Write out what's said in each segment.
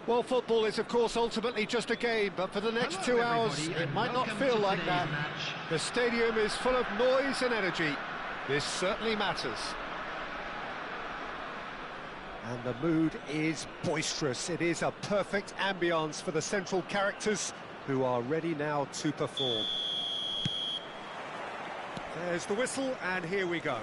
Well, football is, of course, ultimately just a game, but for the next 2 hours, it might not feel like that. The stadium is full of noise and energy. This certainly matters. And the mood is boisterous. It is a perfect ambience for the central characters who are ready now to perform. There's the whistle, and here we go.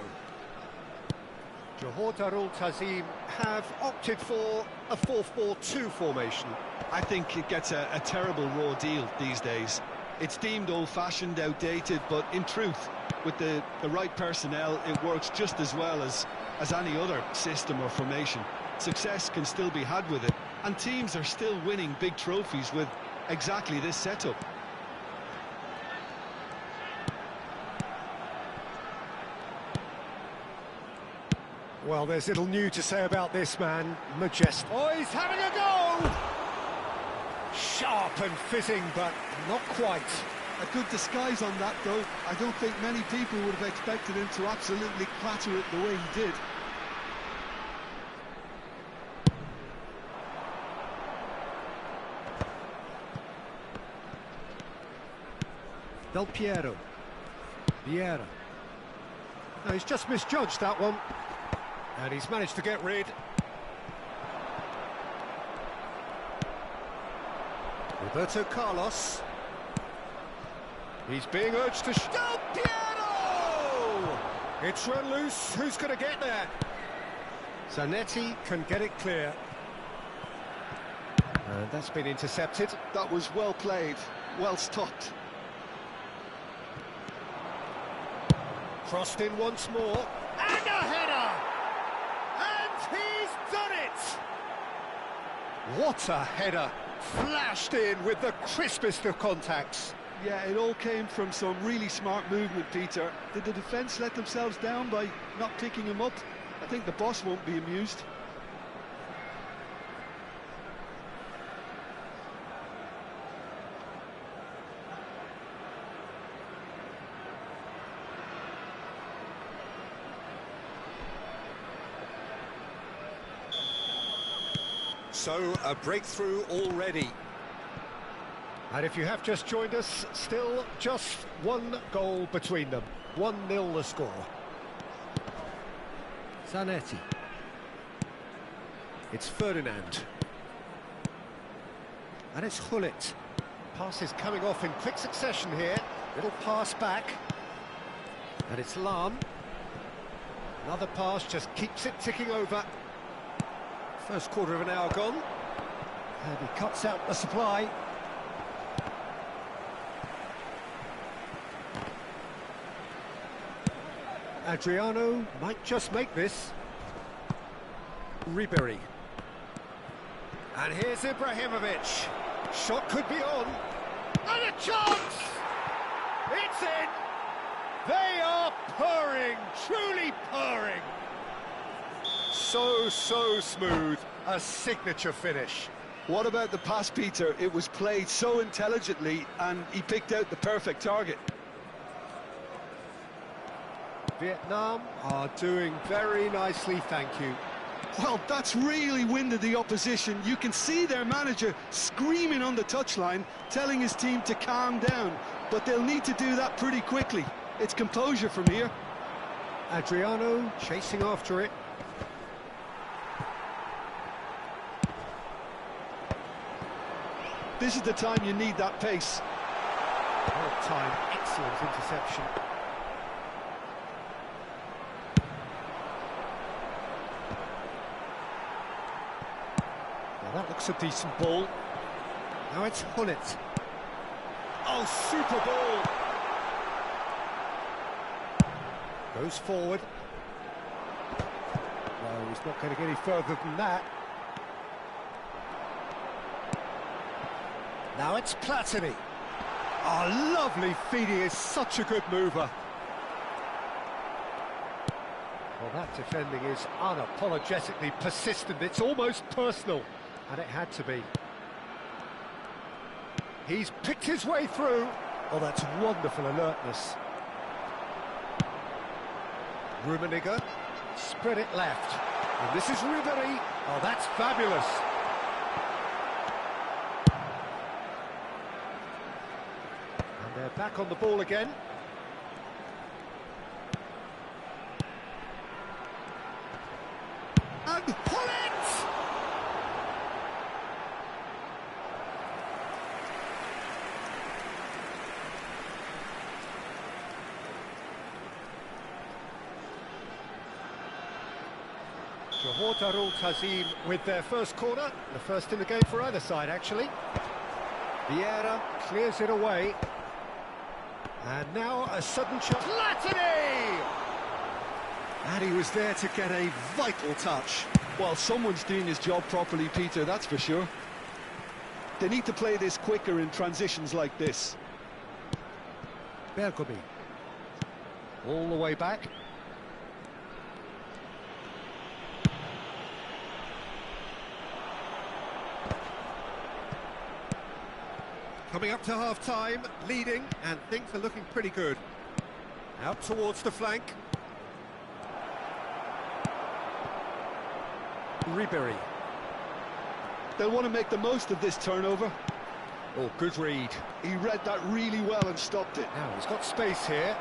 Johor Darul Ta'zim have opted for a 4-4-2 formation. I think it gets a terrible raw deal these days. It's deemed old-fashioned, outdated, but in truth, with the right personnel, it works just as well as any other system or formation. Success can still be had with it, and teams are still winning big trophies with exactly this setup. Well, there's little new to say about this man. Majestic. Oh, he's having a go! Sharp and fizzing, but not quite. A good disguise on that, though. I don't think many people would have expected him to absolutely clatter it the way he did. Del Piero. Vieira. No, he's just misjudged that one. And he's managed to get rid. Roberto Carlos. He's being urged to... Del Piero! It's run loose. Who's going to get there? Zanetti can get it clear. And that's been intercepted. That was well played, well stopped. Crossed in once more. And a header! And he's done it! What a header! Flashed in with the crispest of contacts. Yeah, it all came from some really smart movement, Peter. Did the defence let themselves down by not picking him up? I think the boss won't be amused. So, a breakthrough already. And if you have just joined us, still just one goal between them. 1-0 the score. Zanetti. It's Ferdinand. And it's Hullet. Passes coming off in quick succession here. Little pass back. And it's Lam. Another pass just keeps it ticking over. First quarter of an hour gone, and he cuts out the supply. Adriano might just make this. Ribery. And here's Ibrahimovic. Shot could be on. And a chance! It's in! They are purring, truly purring. So smooth, a signature finish. What about the pass, Peter? It was played so intelligently and he picked out the perfect target. Vietnam are doing very nicely, thank you. Well, that's really winded the opposition. You can see their manager screaming on the touchline, telling his team to calm down, but they'll need to do that pretty quickly. It's composure from here. Adriano chasing after it. This is the time you need that pace. Well timed, excellent interception. Well, that looks a decent ball. Now it's Hullet. Oh, super ball! Goes forward. No, he's not going to get any further than that. Now it's Platini. Oh, lovely feed. He is such a good mover. Well, that defending is unapologetically persistent. It's almost personal, and it had to be. He's picked his way through. Oh, that's wonderful alertness. Rummenigge, spread it left. And this is Ribery. Oh, that's fabulous. back on the ball again. And pull it! YT-Thông with their first corner, the first in the game for either side actually. Vieira clears it away. And now a sudden chance. Platini! And he was there to get a vital touch. Well, someone's doing his job properly, Peter, that's for sure. They need to play this quicker in transitions like this. Bergomi. All the way back. Coming up to half-time, leading, and things are looking pretty good. Out towards the flank. Ribery. They'll want to make the most of this turnover. Oh, good read. He read that really well and stopped it. Now he's got space here.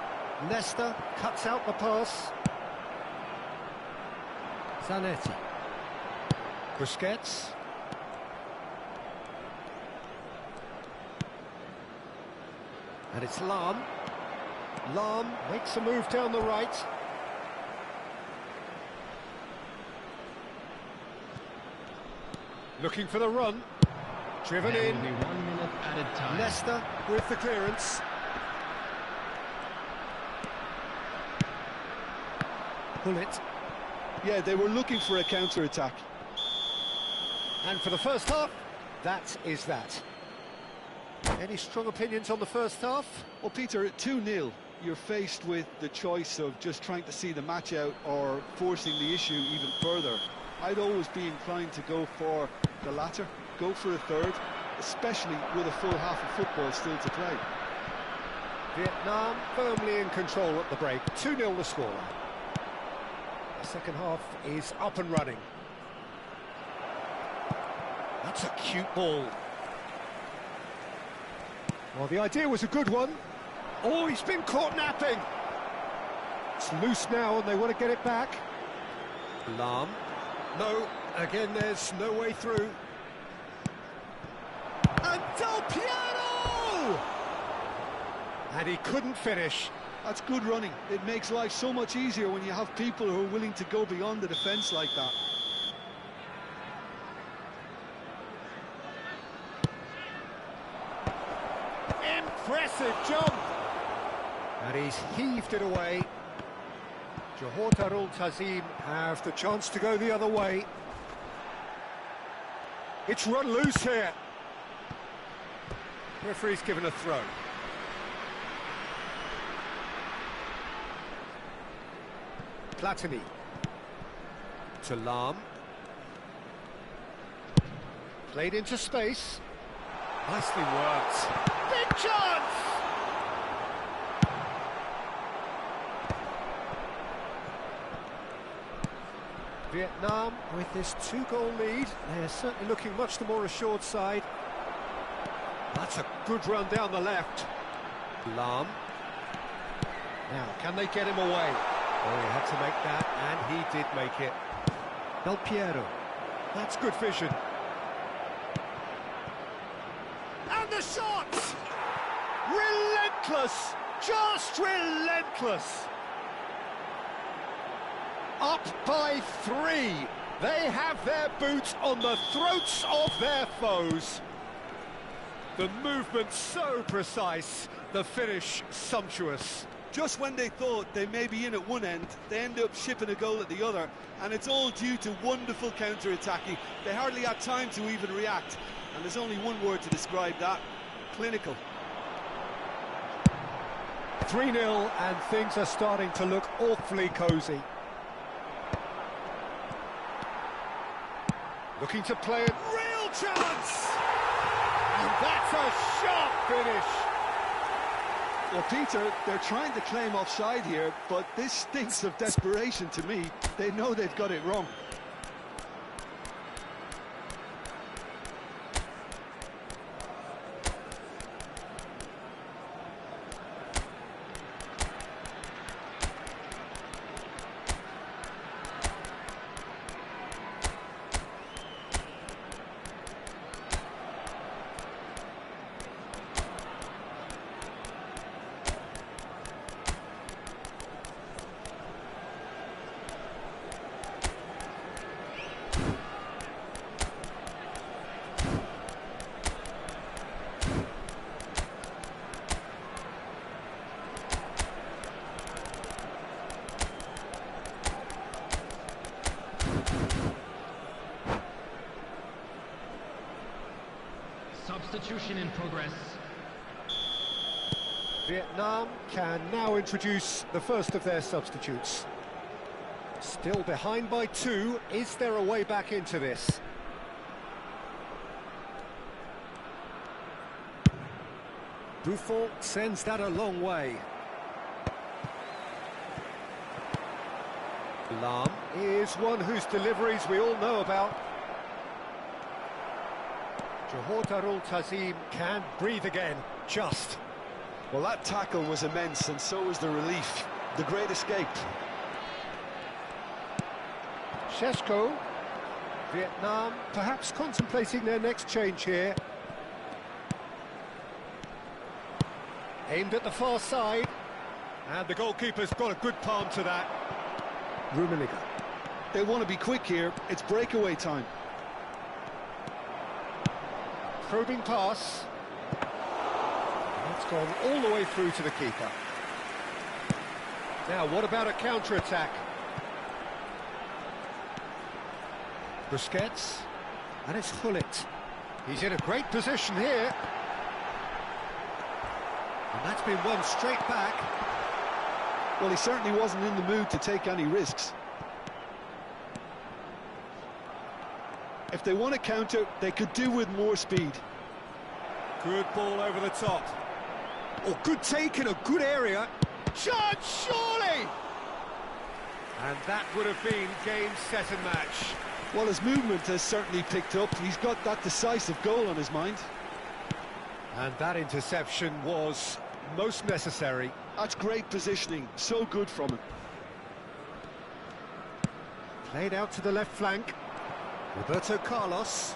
Nesta cuts out the pass. Zanetti. Busquets. And it's Lam. Lam makes a move down the right. Looking for the run. Driven in. Only 1 minute added time. Nesta with the clearance. Pull it. Yeah, they were looking for a counter-attack. And for the first half, that is that. Any strong opinions on the first half? Well, Peter, at 2-0, you're faced with the choice of just trying to see the match out or forcing the issue even further. I'd always be inclined to go for the latter, go for a third, especially with a full half of football still to play. Vietnam firmly in control at the break, 2-0 the scoreline. The second half is up and running. That's a cute ball. Well, the idea was a good one. Oh, he's been caught napping. It's loose now and they want to get it back. Lam. No, again, there's no way through. And Del Piero! And he couldn't finish. That's good running. It makes life so much easier when you have people who are willing to go beyond the defence like that. Impressive jump! And he's heaved it away. YT-Thông have the chance to go the other way. It's run loose here. Referee's given a throw. Platini. To Lam. Played into space. Nicely worked. Big chance! Vietnam with this 2-goal lead. They're certainly looking much the more assured side. That's a good run down the left. Lam. Now, can they get him away? Oh, he had to make that, and he did make it. Del Piero. That's good vision. And the shot! Relentless! Just relentless! Up by 3. They have their boots on the throats of their foes. The movement so precise, the finish sumptuous. Just when they thought they may be in at one end, they end up shipping a goal at the other, and it's all due to wonderful counter-attacking. They hardly had time to even react, and there's only one word to describe that: clinical. 3-0, and things are starting to look awfully cosy. Looking to play it. Real chance! And that's a sharp finish. Well, Peter, they're trying to claim offside here, but this stinks of desperation to me. They know they've got it wrong. Substitution in progress. Vietnam can now introduce the first of their substitutes. Still behind by 2. Is there a way back into this? Buffon sends that a long way. Lam is one whose deliveries we all know about. Johor Darul Tazim can breathe again, just. Well, that tackle was immense, and so was the relief. The great escape. Sheshko. Vietnam perhaps contemplating their next change here. Aimed at the far side. And the goalkeeper's got a good palm to that. Rummenigge. They want to be quick here. It's breakaway time. Probing pass. That's gone all the way through to the keeper. Now, what about a counter-attack? Busquets. And it's Hullet. He's in a great position here. And that's been won straight back. Well, he certainly wasn't in the mood to take any risks. If they want to counter, they could do with more speed. Good ball over the top. Oh, good take in a good area. Chance, surely! And that would have been game, set and match. Well, his movement has certainly picked up. He's got that decisive goal on his mind. And that interception was most necessary. That's great positioning. So good from him. Played out to the left flank. Roberto Carlos.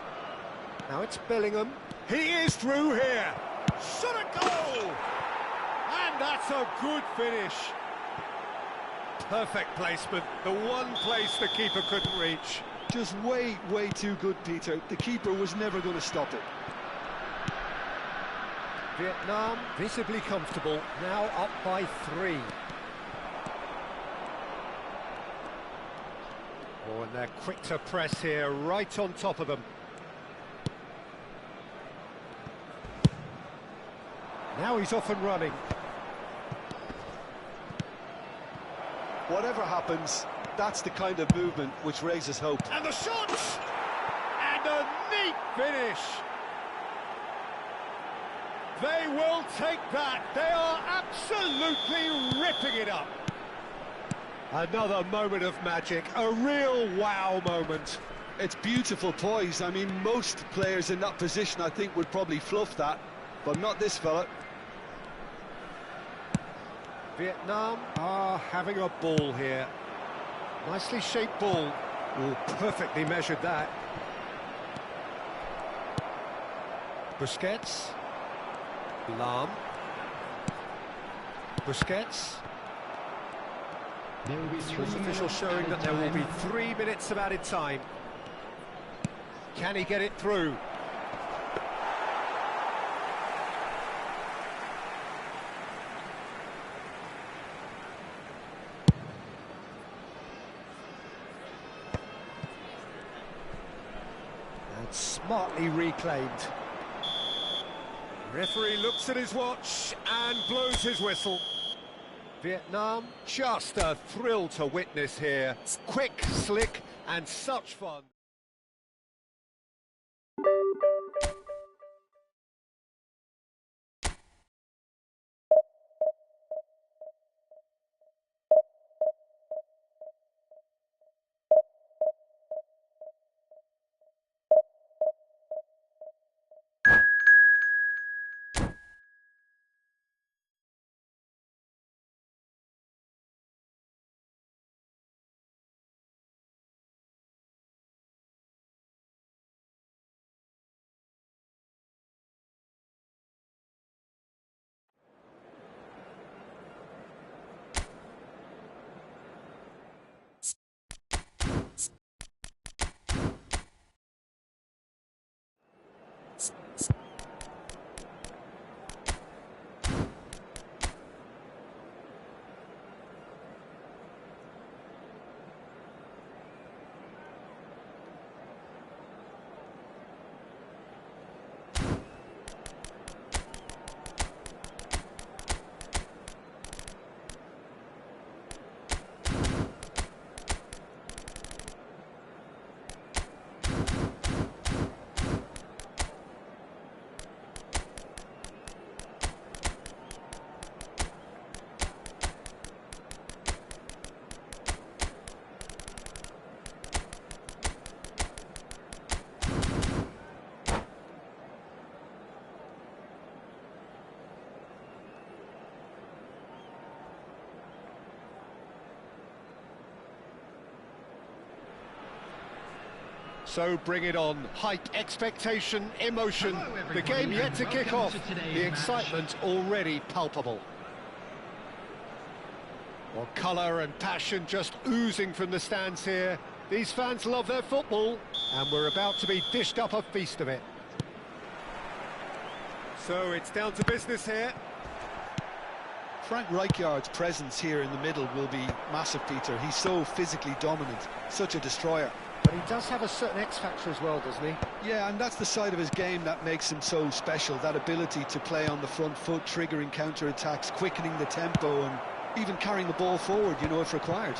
Now it's Bellingham. He is through here. Shot a goal! And that's a good finish. Perfect placement. The one place the keeper couldn't reach. Just way too good, Peter. The keeper was never going to stop it. Vietnam visibly comfortable, now up by 3. Oh, and they're quick to press here, right on top of them. Now he's off and running. Whatever happens, that's the kind of movement which raises hope. And the shot! And a neat finish! They will take that. They are absolutely ripping it up. Another moment of magic, a real wow moment. It's beautiful poise. I mean, most players in that position, I think, would probably fluff that, but not this fella. Vietnam are having a ball here. Nicely shaped ball. Oh, perfectly measured that. Busquets. Lam. Busquets. Sports official showing that there will be 3 minutes of added time. Can he get it through? And smartly reclaimed. Referee looks at his watch and blows his whistle. Vietnam, just a thrill to witness here. Quick, slick, and such fun. So bring it on. Hype, expectation, emotion. The game yet to kick off. The excitement already palpable. Well, colour and passion just oozing from the stands here. These fans love their football, and we're about to be dished up a feast of it. So it's down to business here. Frank Rijkaard's presence here in the middle will be massive, Peter. He's so physically dominant, such a destroyer. But he does have a certain X-factor as well, doesn't he? Yeah, and that's the side of his game that makes him so special, that ability to play on the front foot, triggering counter-attacks, quickening the tempo, and even carrying the ball forward, you know, if required.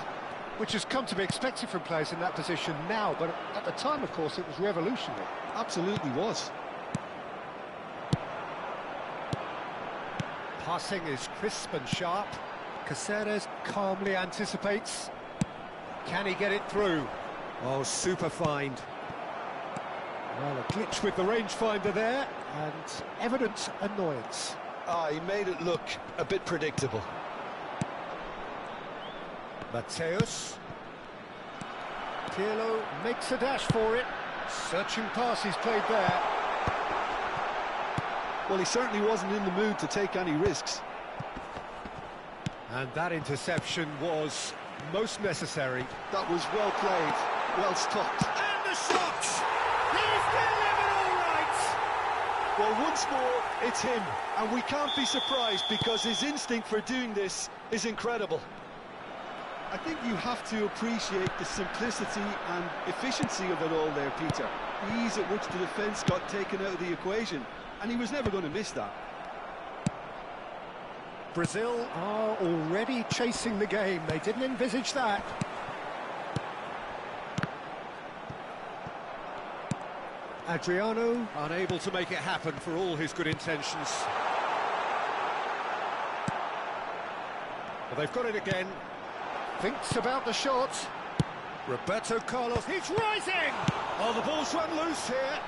Which has come to be expected from players in that position now, but at the time, of course, it was revolutionary. Absolutely was. Passing is crisp and sharp. Caceres calmly anticipates. Can he get it through? Oh, super find. Well, a glitch with the rangefinder there, and evident annoyance. He made it look a bit predictable. Mateus. Pirlo makes a dash for it. Searching pass he's played there. Well, he certainly wasn't in the mood to take any risks. And that interception was most necessary. That was well played, well stopped. And the shot! He's delivered all right! Well, once more, it's him. And we can't be surprised because his instinct for doing this is incredible. I think you have to appreciate the simplicity and efficiency of it all there, Peter. The ease at which the defence got taken out of the equation. And he was never going to miss that. Brazil are already chasing the game. They didn't envisage that. Adriano unable to make it happen for all his good intentions. Well, they've got it again. Thinks about the shot. Roberto Carlos, he's rising! Oh, the ball's run loose here.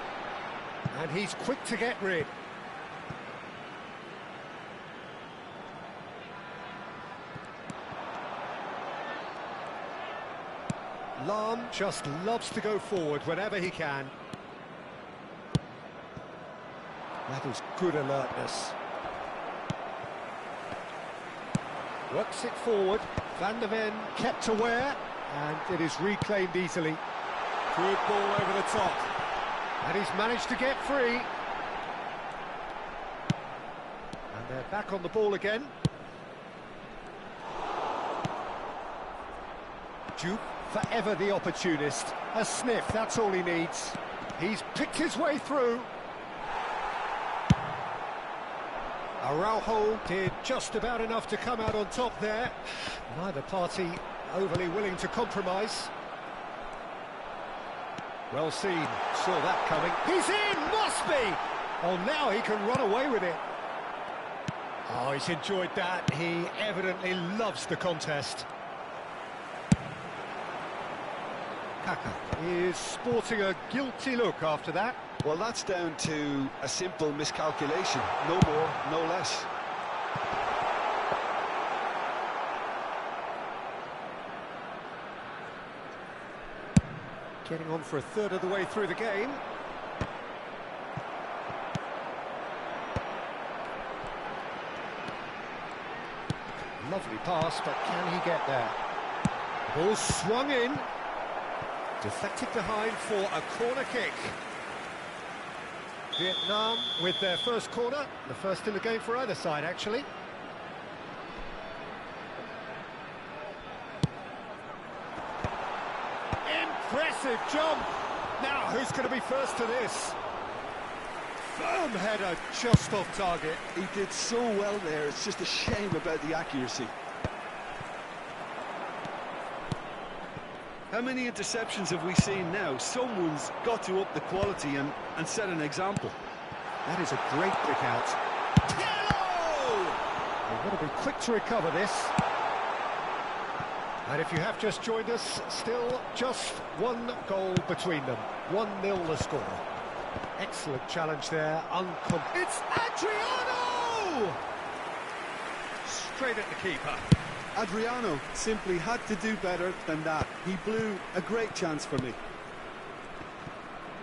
And he's quick to get rid. Lahm just loves to go forward whenever he can. That is good alertness. Works it forward. Van der Ven kept aware, and it is reclaimed easily. Good ball over the top. And he's managed to get free. And they're back on the ball again. Duke, forever the opportunist. A sniff, that's all he needs. He's picked his way through. Araujo did just about enough to come out on top there. Neither party overly willing to compromise. Well seen, saw that coming. He's in, must be! Oh, now he can run away with it. Oh, he's enjoyed that. He evidently loves the contest. Kaka is sporting a guilty look after that. Well, that's down to a simple miscalculation. No more, no less. Getting on for a third of the way through the game. Lovely pass, but can he get there? Ball swung in. Deflected behind for a corner kick. Vietnam with their first corner. The first in the game for either side, actually. Impressive jump. Now, who's going to be first to this? Firm header just off target. He did so well there, it's just a shame about the accuracy. How many interceptions have we seen now? Someone's got to up the quality and set an example. That is a great pick out. They've got to be quick to recover this. And if you have just joined us, still just one goal between them. 1-0 the score. Excellent challenge there. It's Adriano! Straight at the keeper. Adriano simply had to do better than that. He blew a great chance for me.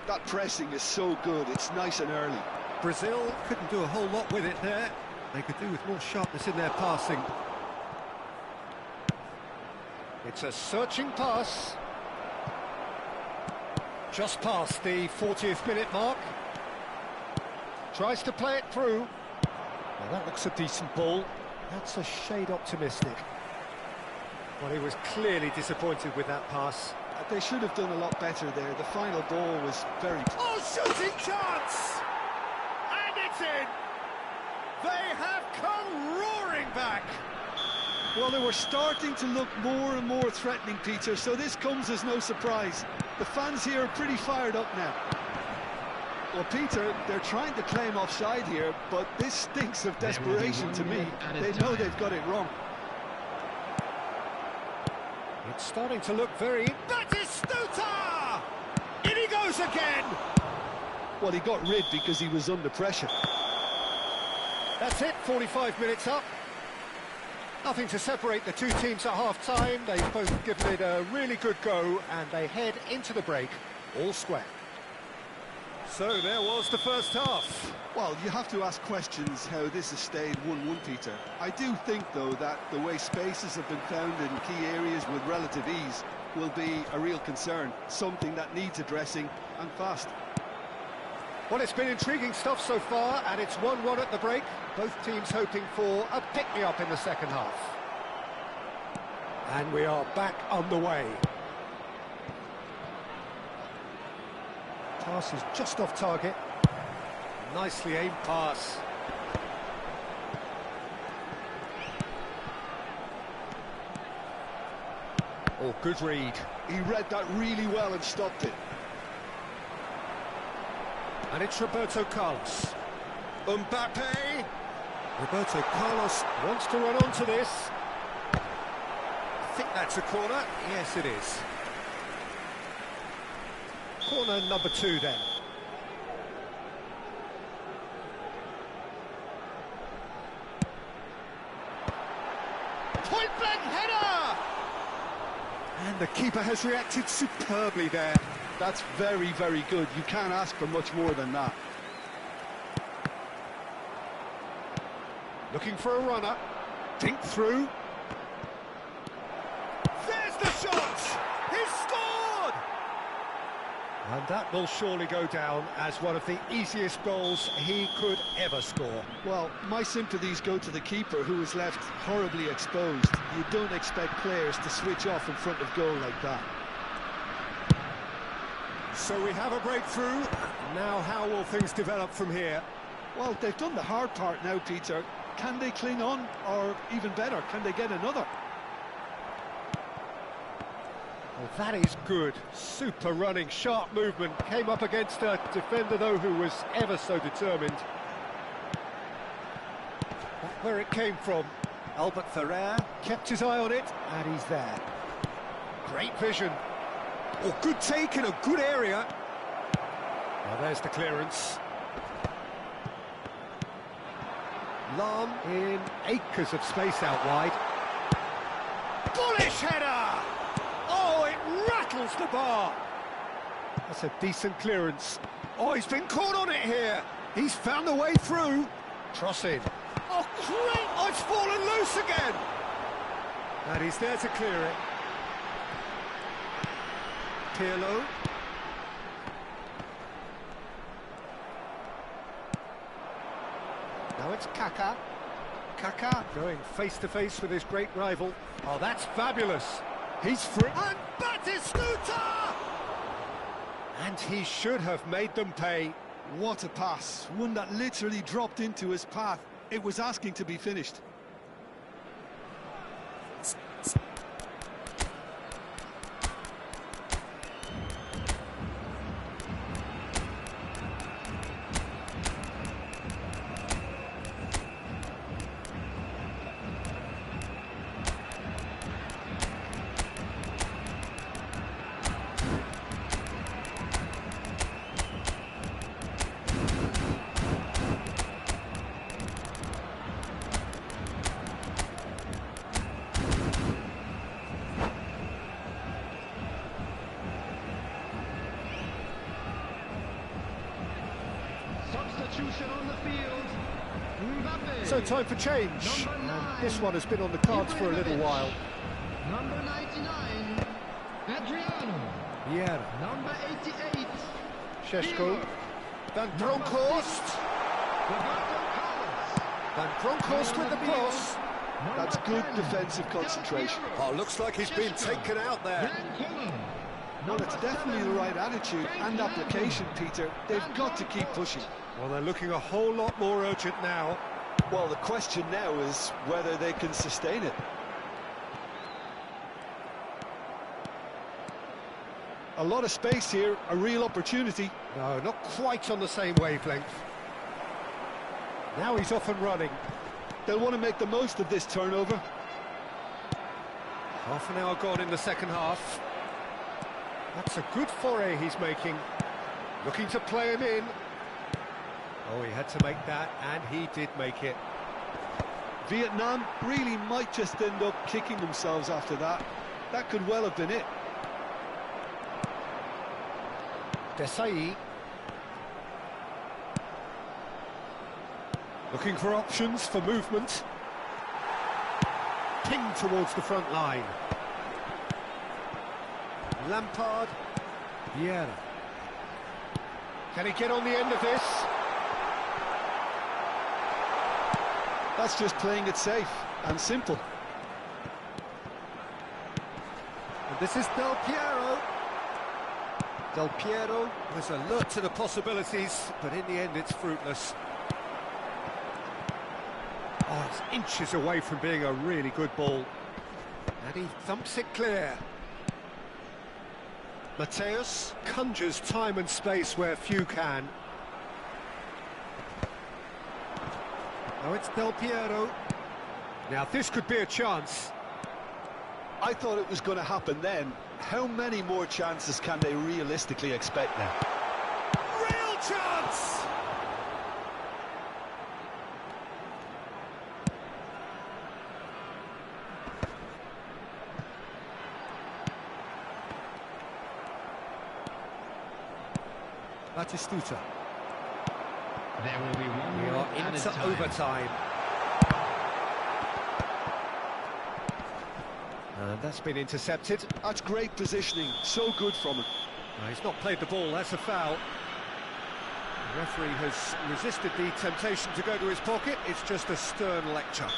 That pressing is so good, it's nice and early. Brazil couldn't do a whole lot with it there. They could do with more sharpness in their passing. It's a searching pass. Just past the 40th minute mark. Tries to play it through. Well, that looks a decent ball. That's a shade optimistic. Well, he was clearly disappointed with that pass. They should have done a lot better there. The final ball was very... Oh, shooting chance! And it's in! They have come roaring back! Well, they were starting to look more and more threatening, Peter, so this comes as no surprise. The fans here are pretty fired up now. Well, Peter, they're trying to claim offside here, but this stinks of desperation to me. They know they've got it wrong. It's starting to look very... Batistuta! In he goes again! Well, he got rid because he was under pressure. That's it, 45 minutes up. Nothing to separate the two teams at half-time. They've both given it a really good go, and they head into the break all square. So there was the first half. Well, you have to ask questions how this has stayed 1-1, Peter. I do think, though, that the way spaces have been found in key areas with relative ease will be a real concern, something that needs addressing, and fast. Well, it's been intriguing stuff so far, and it's 1-1 at the break. Both teams hoping for a pick-me-up in the second half. And we are back underway. Pass is just off target. Nicely aimed pass. Oh, good read. He read that really well and stopped it. And it's Roberto Carlos. Mbappe. Roberto Carlos wants to run onto this. I think that's a corner. Yes, it is. Corner number 2 then. Point blank header! And the keeper has reacted superbly there. That's very, very good. You can't ask for much more than that. Looking for a runner. Think through. There's the shot! He's scored! And that will surely go down as one of the easiest goals he could ever score. Well, my sympathies go to the keeper, who is left horribly exposed. You don't expect players to switch off in front of goal like that. So we have a breakthrough. Now how will things develop from here? Well, they've done the hard part now, Peter. Can they cling on, or even better, can they get another? Well, that is good. Super running, sharp movement. Came up against a defender, though, who was ever so determined. Where it came from. Albert Ferrer kept his eye on it, and he's there. Great vision. Oh, good take in a good area. Now there's the clearance. Lahm in acres of space out wide. Bullish header! Oh, it rattles the bar. That's a decent clearance. Oh, he's been caught on it here. He's found the way through. Cross in. Oh, great! Oh, it's fallen loose again. And he's there to clear it. Pirlo. Now it's Kaká. Kaká going face-to-face with his great rival. Oh, that's fabulous. He's free. And Batistuta! And he should have made them pay. What a pass. One that literally dropped into his path. It was asking to be finished. substitution on the field. Mbappe. So time for change. This one has been on the cards for a little while. Number 99, Adriano. Vieira. Number 88, Šeško. Van Bronckhorst. Roberto Carlos. Van Bronckhorst with the cross. That's good defensive concentration. Oh, looks like he's been taken out there. Well, it's definitely the right attitude and application, Peter. They've got to keep pushing. Well, they're looking a whole lot more urgent now. Well, the question now is whether they can sustain it. A lot of space here, a real opportunity. No, not quite on the same wavelength. Now he's off and running. They'll want to make the most of this turnover. Half an hour gone in the second half. That's a good foray he's making. Looking to play him in. Oh, he had to make that, and he did make it. Vietnam really might just end up kicking themselves after that. That could well have been it. Desai. Looking for options for movement. Pinged towards the front line. Lampard. Vieira. Can he get on the end of this? That's just playing it safe and simple. And this is Del Piero. Del Piero was alert to the possibilities, but in the end it's fruitless. Oh, it's inches away from being a really good ball. And he thumps it clear. Mateus conjures time and space where few can. Oh, it's Del Piero. Now this could be a chance. I thought it was going to happen then. How many more chances can they realistically expect now? Real chance! Batistuta. There will be one We more are added into time. overtime. And that's been intercepted. That's great positioning, so good from him. No, he's not played the ball, that's a foul. The referee has resisted the temptation to go to his pocket. It's just a stern lecture.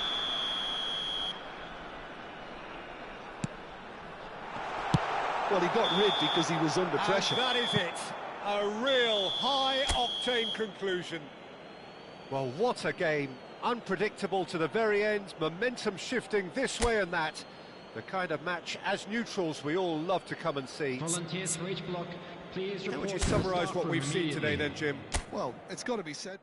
Well, he got rid because he was under pressure. And that is it. A real high-octane conclusion. Well, what a game. Unpredictable to the very end, momentum shifting this way and that. The kind of match, as neutrals, we all love to come and see. Volunteers for each block, please How would report you to the summarise staff what room we've seen today immediately. then, Jim? Well, it's got to be said.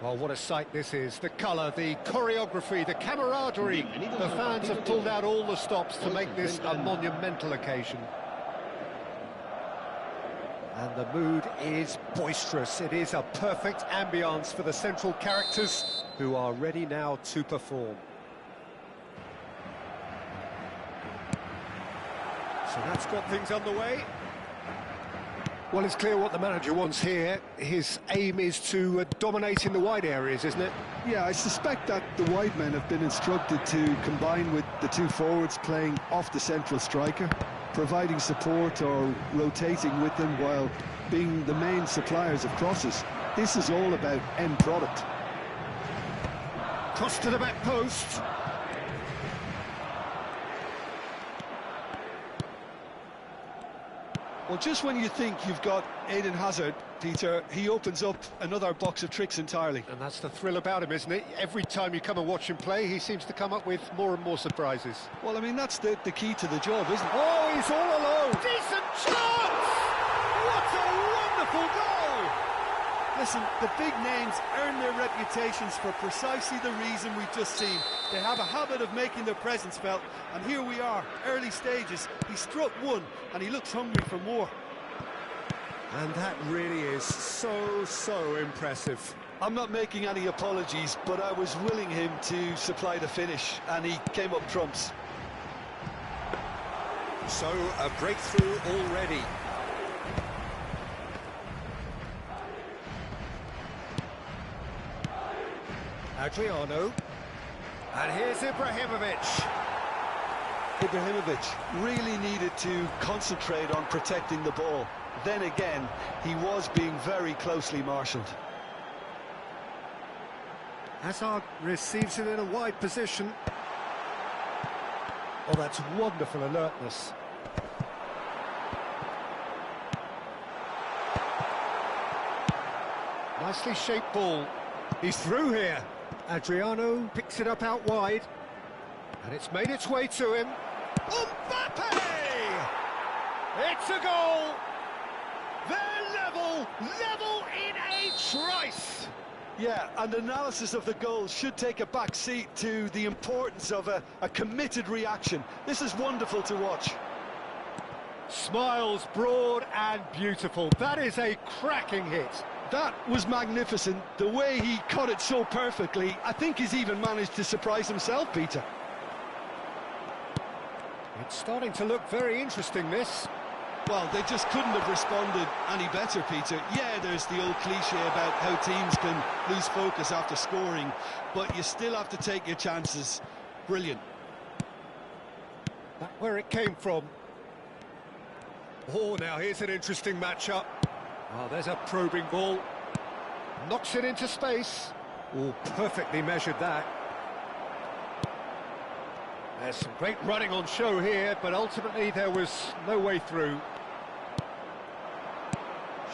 Well, what a sight this is. The colour, the choreography, the camaraderie. The fans have pulled out all the stops to make this a monumental occasion. And the mood is boisterous. It is a perfect ambience for the central characters who are ready now to perform. So that's got things underway. Well, it's clear what the manager wants here. His aim is to dominate in the wide areas, isn't it? Yeah, I suspect that the wide men have been instructed to combine with the two forwards playing off the central striker, providing support or rotating with them while being the main suppliers of crosses. This is all about end product. Cross to the back post. Well, just when you think you've got Eden Hazard, Peter, he opens up another box of tricks entirely. And that's the thrill about him, isn't it? Every time you come and watch him play, he seems to come up with more and more surprises. Well, I mean, that's the key to the job, isn't it? Oh, he's all alone! Decent chance! What a wonderful goal! Listen, the big names earn their reputations for precisely the reason we've just seen. They have a habit of making their presence felt, and here we are, early stages. He struck one, and he looks hungry for more. And that really is so impressive. I'm not making any apologies, but I was willing him to supply the finish, and he came up trumps. So, a breakthrough already. Adriano. And here's Ibrahimovic. Ibrahimovic really needed to concentrate on protecting the ball. Then again, he was being very closely marshalled. Hazard receives it in a wide position. Oh, that's wonderful alertness. Nicely shaped ball. He's through here. Adriano picks it up out wide. And it's made its way to him. Mbappe! It's a goal! They're level in a trice! Yeah, and analysis of the goal should take a back seat to the importance of a committed reaction. This is wonderful to watch. Smiles broad and beautiful. That is a cracking hit. That was magnificent. The way he cut it so perfectly, I think he's even managed to surprise himself, Peter. It's starting to look very interesting, this. Well, they just couldn't have responded any better, Peter. Yeah, there's the old cliche about how teams can lose focus after scoring, but you still have to take your chances. Brilliant. That's where it came from. Oh, now here's an interesting matchup. Oh, there's a probing ball. Knocks it into space. Oh, perfectly measured that. There's some great running on show here, but ultimately there was no way through.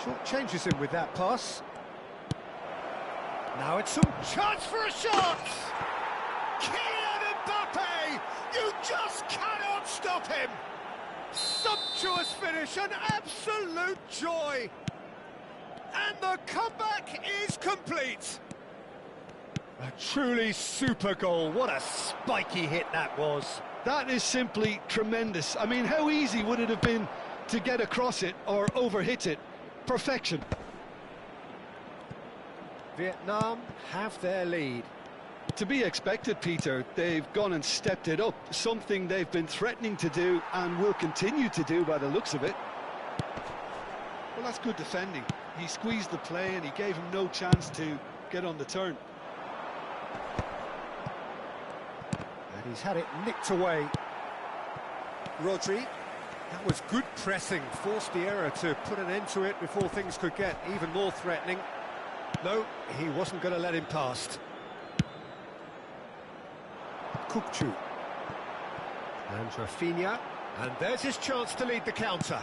Short changes him with that pass. Now it's some chance for a shot! Kylian Mbappe! You just cannot stop him! Sumptuous finish, an absolute joy! And the comeback is complete! A truly super goal. What a spiky hit that was. That is simply tremendous. I mean, how easy would it have been to get across it or overhit it? Perfection. Vietnam have their lead. To be expected, Peter. They've gone and stepped it up, something they've been threatening to do and will continue to do by the looks of it. Well, that's good defending. He squeezed the play and he gave him no chance to get on the turn. And he's had it nicked away. Rodri. That was good pressing, forced the error to put an end to it before things could get even more threatening. No, he wasn't going to let him past. Kukcu. And Rafinha. And there's his chance to lead the counter.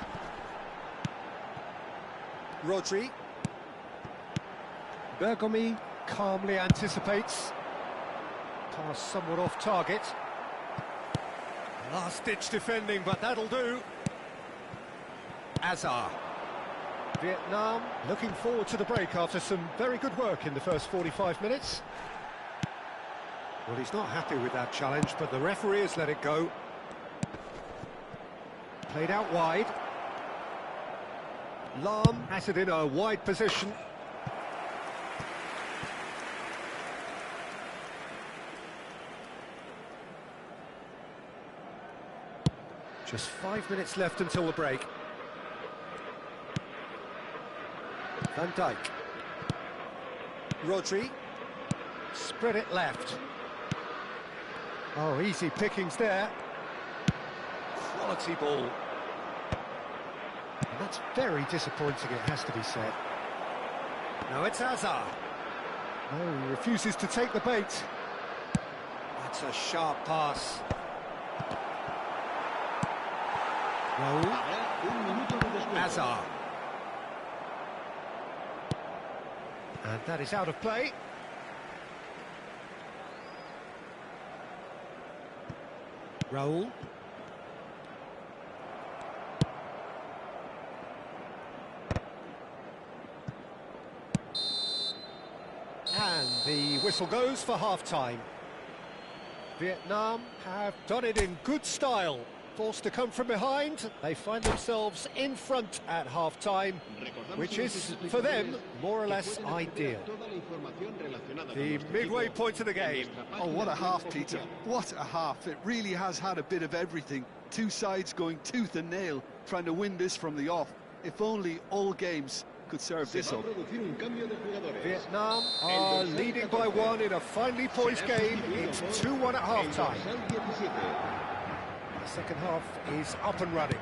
Rodri. Bergomi calmly anticipates. Pass somewhat off target. Last-ditch defending, but that'll do. Azar. Vietnam looking forward to the break after some very good work in the first 45 minutes. Well, he's not happy with that challenge, but the referee has let it go. Played out wide. Lam has it in a wide position. Just 5 minutes left until the break. Van Dijk. Rodri. Spread it left. Oh, easy pickings there. Quality ball. And that's very disappointing, it has to be said. Now it's Hazard. No, he refuses to take the bait. That's a sharp pass. Raul. Hazard. And that is out of play. Raul. And the whistle goes for half-time. Vietnam have done it in good style. Forced to come from behind, they find themselves in front at half-time, which is, for them, more or less ideal. The midway point of the game. Oh, what a half, Peter. What a half. It really has had a bit of everything. Two sides going tooth and nail, trying to win this from the off. If only all games could serve this up. Vietnam are leading by one in a finely poised game. It's 2-1 at half-time. The second half is up and running.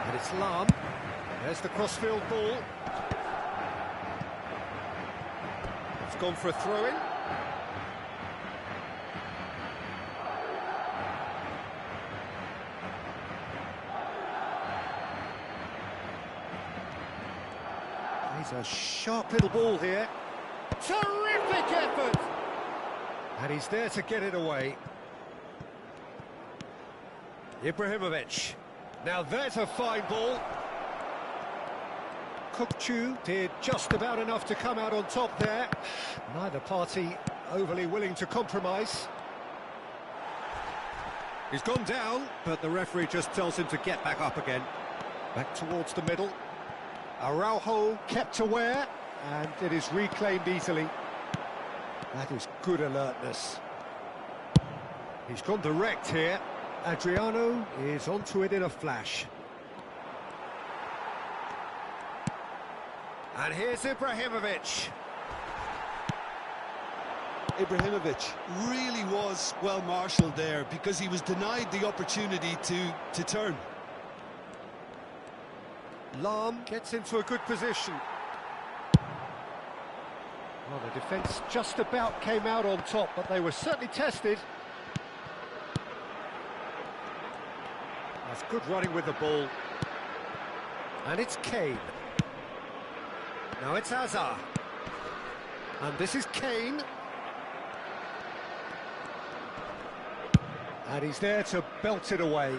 And it's Lam. There's the crossfield ball. It's gone for a throw-in. He's a sharp little ball here. Terrific effort! And he's there to get it away. Ibrahimovic. Now there's a fine ball. Kukçu did just about enough to come out on top there. Neither party overly willing to compromise. He's gone down, but the referee just tells him to get back up again. Back towards the middle. Araujo kept aware, and it is reclaimed easily. That is good alertness. He's gone direct here. Adriano is onto it in a flash. And here's Ibrahimovic. Ibrahimovic really was well marshalled there because he was denied the opportunity to turn. Lam gets into a good position. Well, the defence just about came out on top, but they were certainly tested. That's good running with the ball. And it's Kane. Now it's Hazard. And this is Kane. And he's there to belt it away.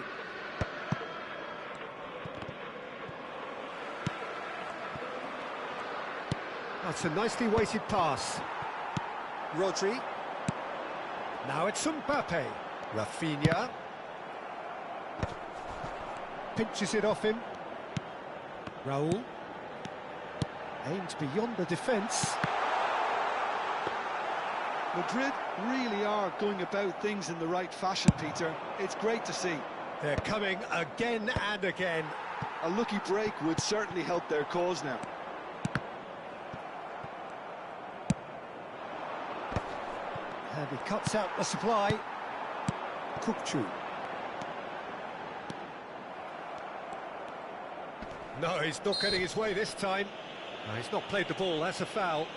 That's a nicely weighted pass. Rodri. Now it's Mbappe. Rafinha. Pinches it off him. Raul. Aims beyond the defence. Madrid really are going about things in the right fashion, Peter. It's great to see. They're coming again and again. A lucky break would certainly help their cause now. And he cuts out the supply. Kukçu. No, he's not getting his way this time. No, he's not played the ball, that's a foul.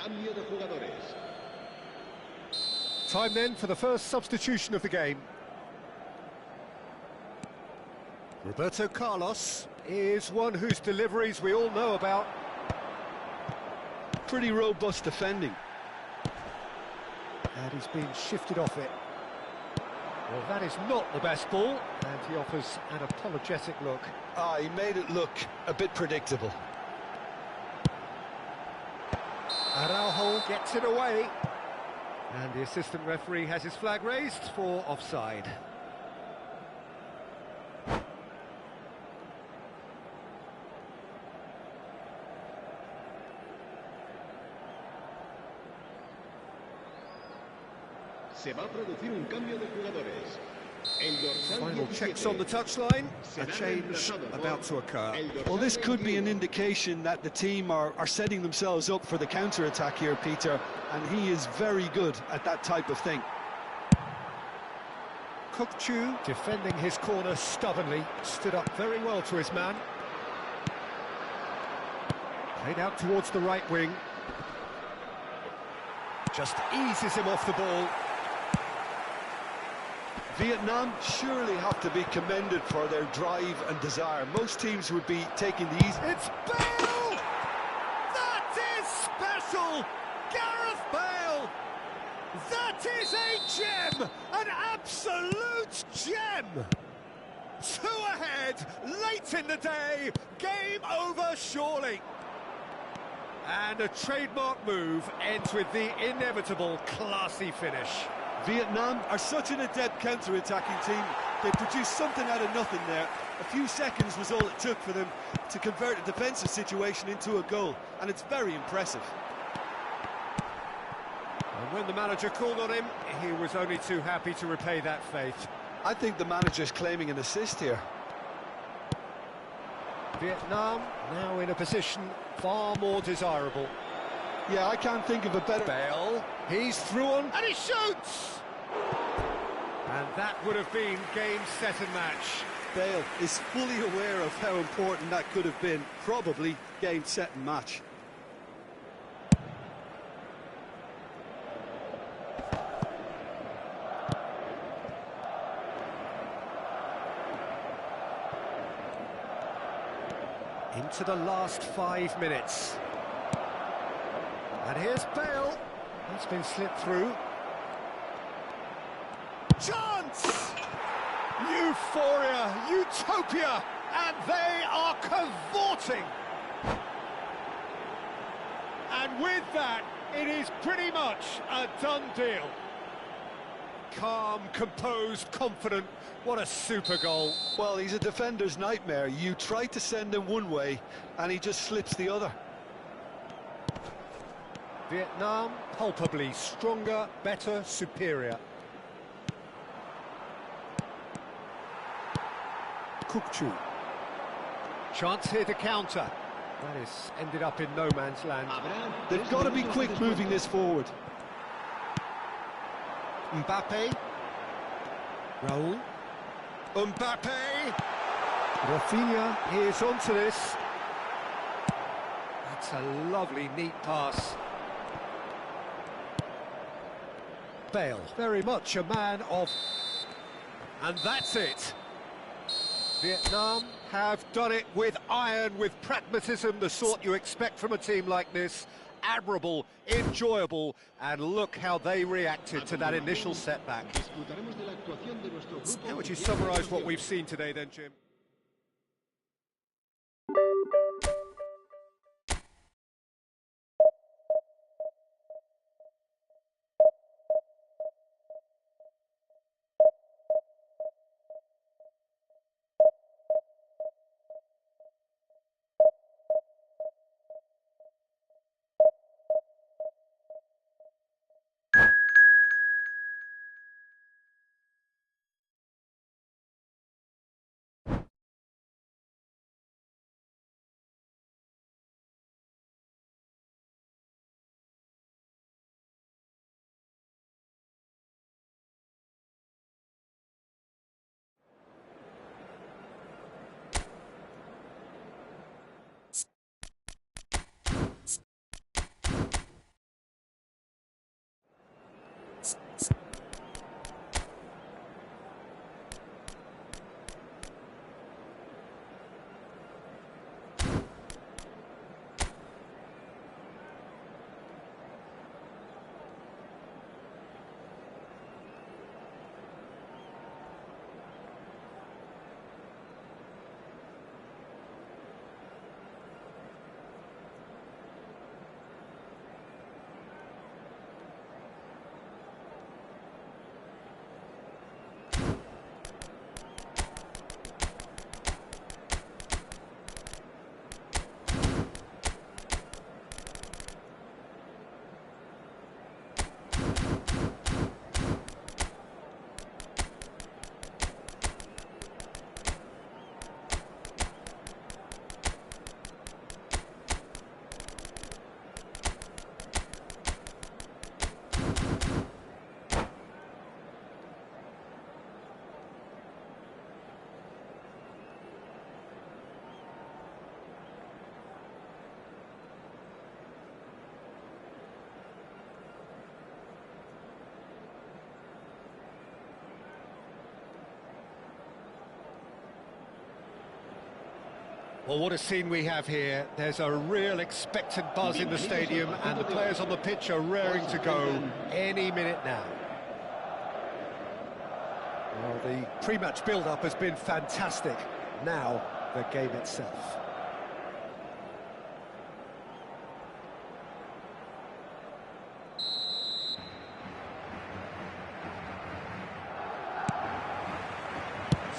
Cambio de jugadores. Time then for the first substitution of the game. Roberto Carlos is one whose deliveries we all know about. Pretty robust defending. And he's been shifted off it. Well, that is not the best ball, and he offers an apologetic look. Ah, he made it look a bit predictable. Araujo gets it away. And the assistant referee has his flag raised for offside. Se va a producir un cambio de jugadores. El dorsal Final 17 checks on the touchline. A será change reemplazado por about to occur. el dorsal Well, this could be an 21. indication that the team are setting themselves up for the counter-attack here, Peter, and he is very good at that type of thing. Kukçu defending his corner stubbornly, stood up very well to his man. Played out towards the right wing. Just eases him off the ball. Vietnam surely have to be commended for their drive and desire. Most teams would be taking these. It's Bale! That is special! Gareth Bale! That is a gem! An absolute gem! 2 ahead, late in the day, game over surely. And a trademark move ends with the inevitable classy finish. Vietnam are such an adept counter-attacking team. They produced something out of nothing there. A few seconds was all it took for them to convert a defensive situation into a goal, and it's very impressive. And when the manager called on him, he was only too happy to repay that faith. I think the manager's claiming an assist here. Vietnam now in a position far more desirable. Yeah, I can't think of a better... Bale, he's through on, and he shoots! And that would have been game, set and match. Bale is fully aware of how important that could have been. Probably game, set and match. Into the last 5 minutes. And here's Bale. He's been slipped through. Chance! Euphoria, utopia, and they are cavorting. And with that, it is pretty much a done deal. Calm, composed, confident. What a super goal. Well, he's a defender's nightmare. You try to send him one way, and he just slips the other. Vietnam, palpably stronger, better, superior. Kukçu. Chance here to counter. That is ended up in no man's land. They've got to be quick moving this forward. Mbappe. Raul. Mbappe. Rafinha is onto this. That's a lovely, neat pass. Bale, very much a man of... And that's it. Vietnam have done it with iron, with pragmatism, the sort you expect from a team like this. Admirable, enjoyable, and look how they reacted to that initial setback. How would you summarise what we've seen today then, Jim? Well, what a scene we have here. There's a real expectant buzz in the stadium, and the players on the pitch are raring to go any minute now. Well, the pre-match build-up has been fantastic. Now, the game itself.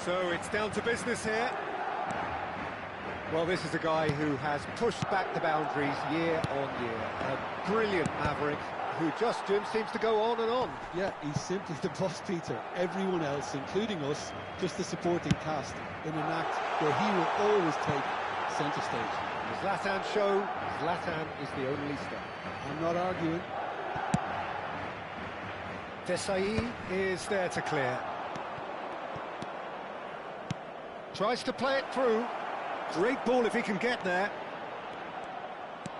So it's down to business here. Well, this is a guy who has pushed back the boundaries year on year. A brilliant maverick who just, Jim, seems to go on and on. Yeah, he's simply the boss, Peter. Everyone else, including us, just the supporting cast in an act where he will always take centre stage. The Zlatan show, Zlatan is the only star. I'm not arguing. Desai is there to clear. Tries to play it through. Great ball if he can get there.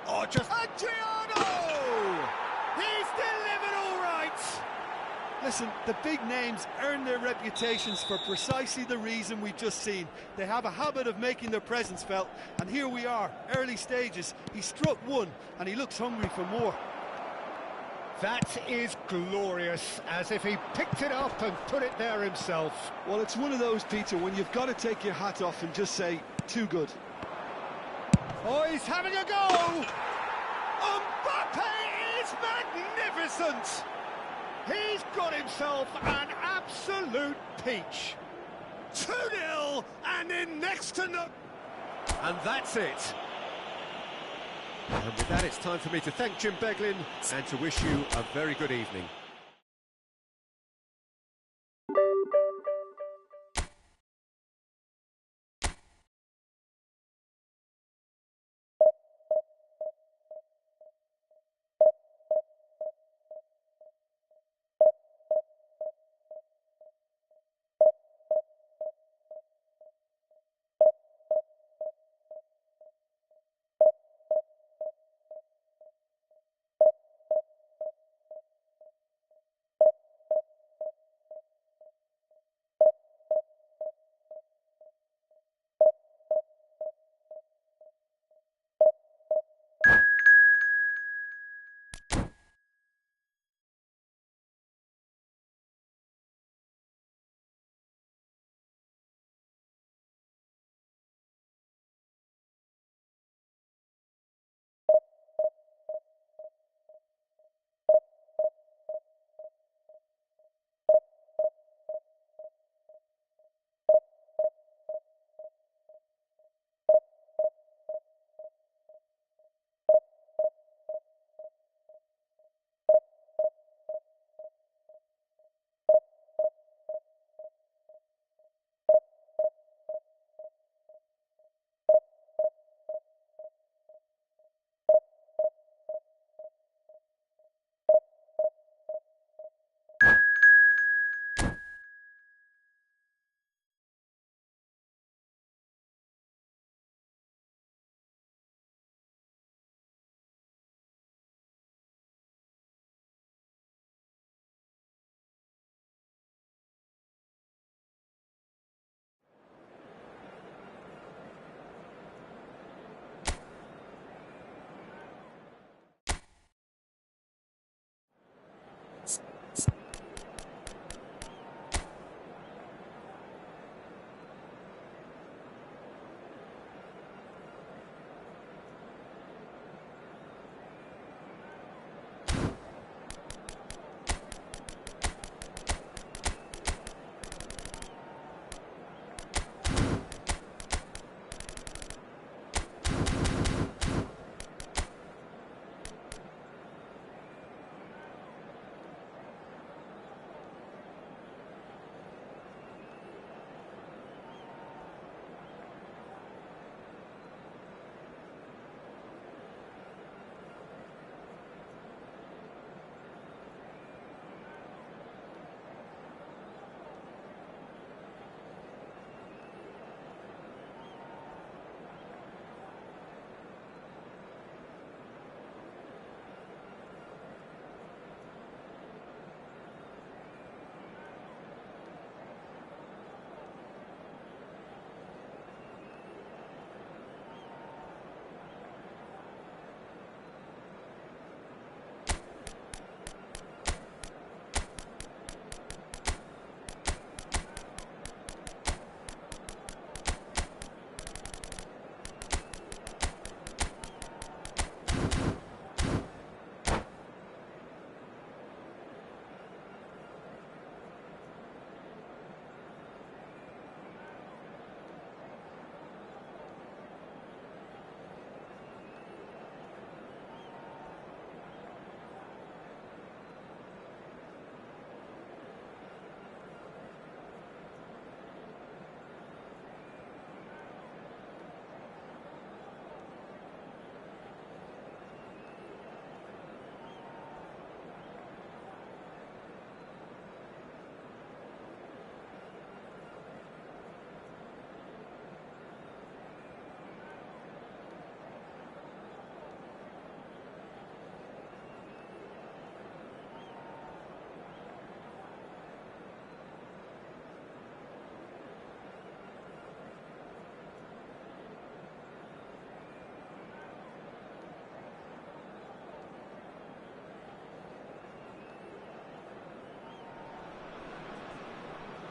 Oh, just... Adriano! He's delivered all right! Listen, the big names earn their reputations for precisely the reason we've just seen. They have a habit of making their presence felt, and here we are, early stages. He struck one, and he looks hungry for more. That is glorious, as if he picked it up and put it there himself. Well, it's one of those, Peter, when you've got to take your hat off and just say, too good. Oh, he's having a go! Mbappe is magnificent! He's got himself an absolute peach. 2-0, and in next to no... And that's it. And with that, it's time for me to thank Jim Beglin and to wish you a very good evening.